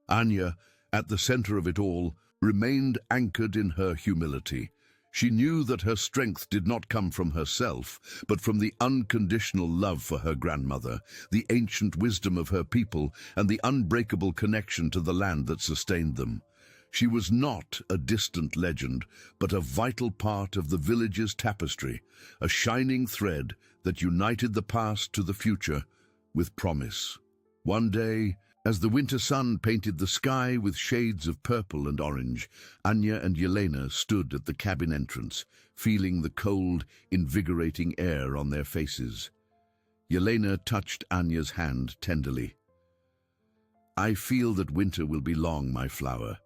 Anya, at the center of it all, remained anchored in her humility. She knew that her strength did not come from herself, but from the unconditional love for her grandmother, the ancient wisdom of her people, and the unbreakable connection to the land that sustained them. She was not a distant legend, but a vital part of the village's tapestry, a shining thread that united the past to the future with promise. One day, as the winter sun painted the sky with shades of purple and orange, Anya and Yelena stood at the cabin entrance, feeling the cold, invigorating air on their faces. Yelena touched Anya's hand tenderly. "I feel that winter will be long, my flower,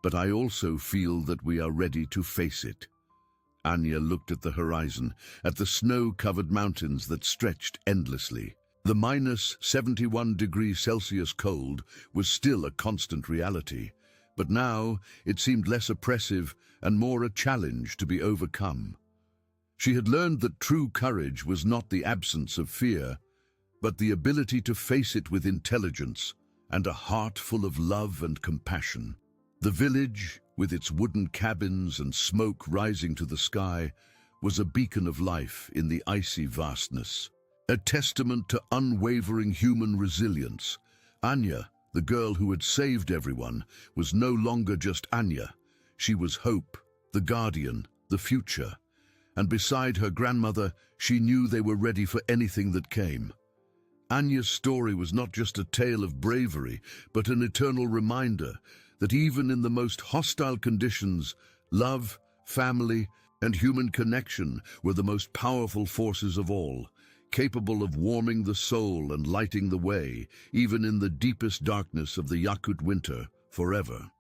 but I also feel that we are ready to face it." Anya looked at the horizon, at the snow-covered mountains that stretched endlessly. The -71°C cold was still a constant reality, but now it seemed less oppressive and more a challenge to be overcome. She had learned that true courage was not the absence of fear, but the ability to face it with intelligence and a heart full of love and compassion. The village, with its wooden cabins and smoke rising to the sky, was a beacon of life in the icy vastness. A testament to unwavering human resilience. Anya, the girl who had saved everyone, was no longer just Anya. She was hope, the guardian, the future. And beside her grandmother, she knew they were ready for anything that came. Anya's story was not just a tale of bravery, but an eternal reminder that even in the most hostile conditions, love, family, and human connection were the most powerful forces of all. capable of warming the soul and lighting the way, even in the deepest darkness of the Yakut winter, forever.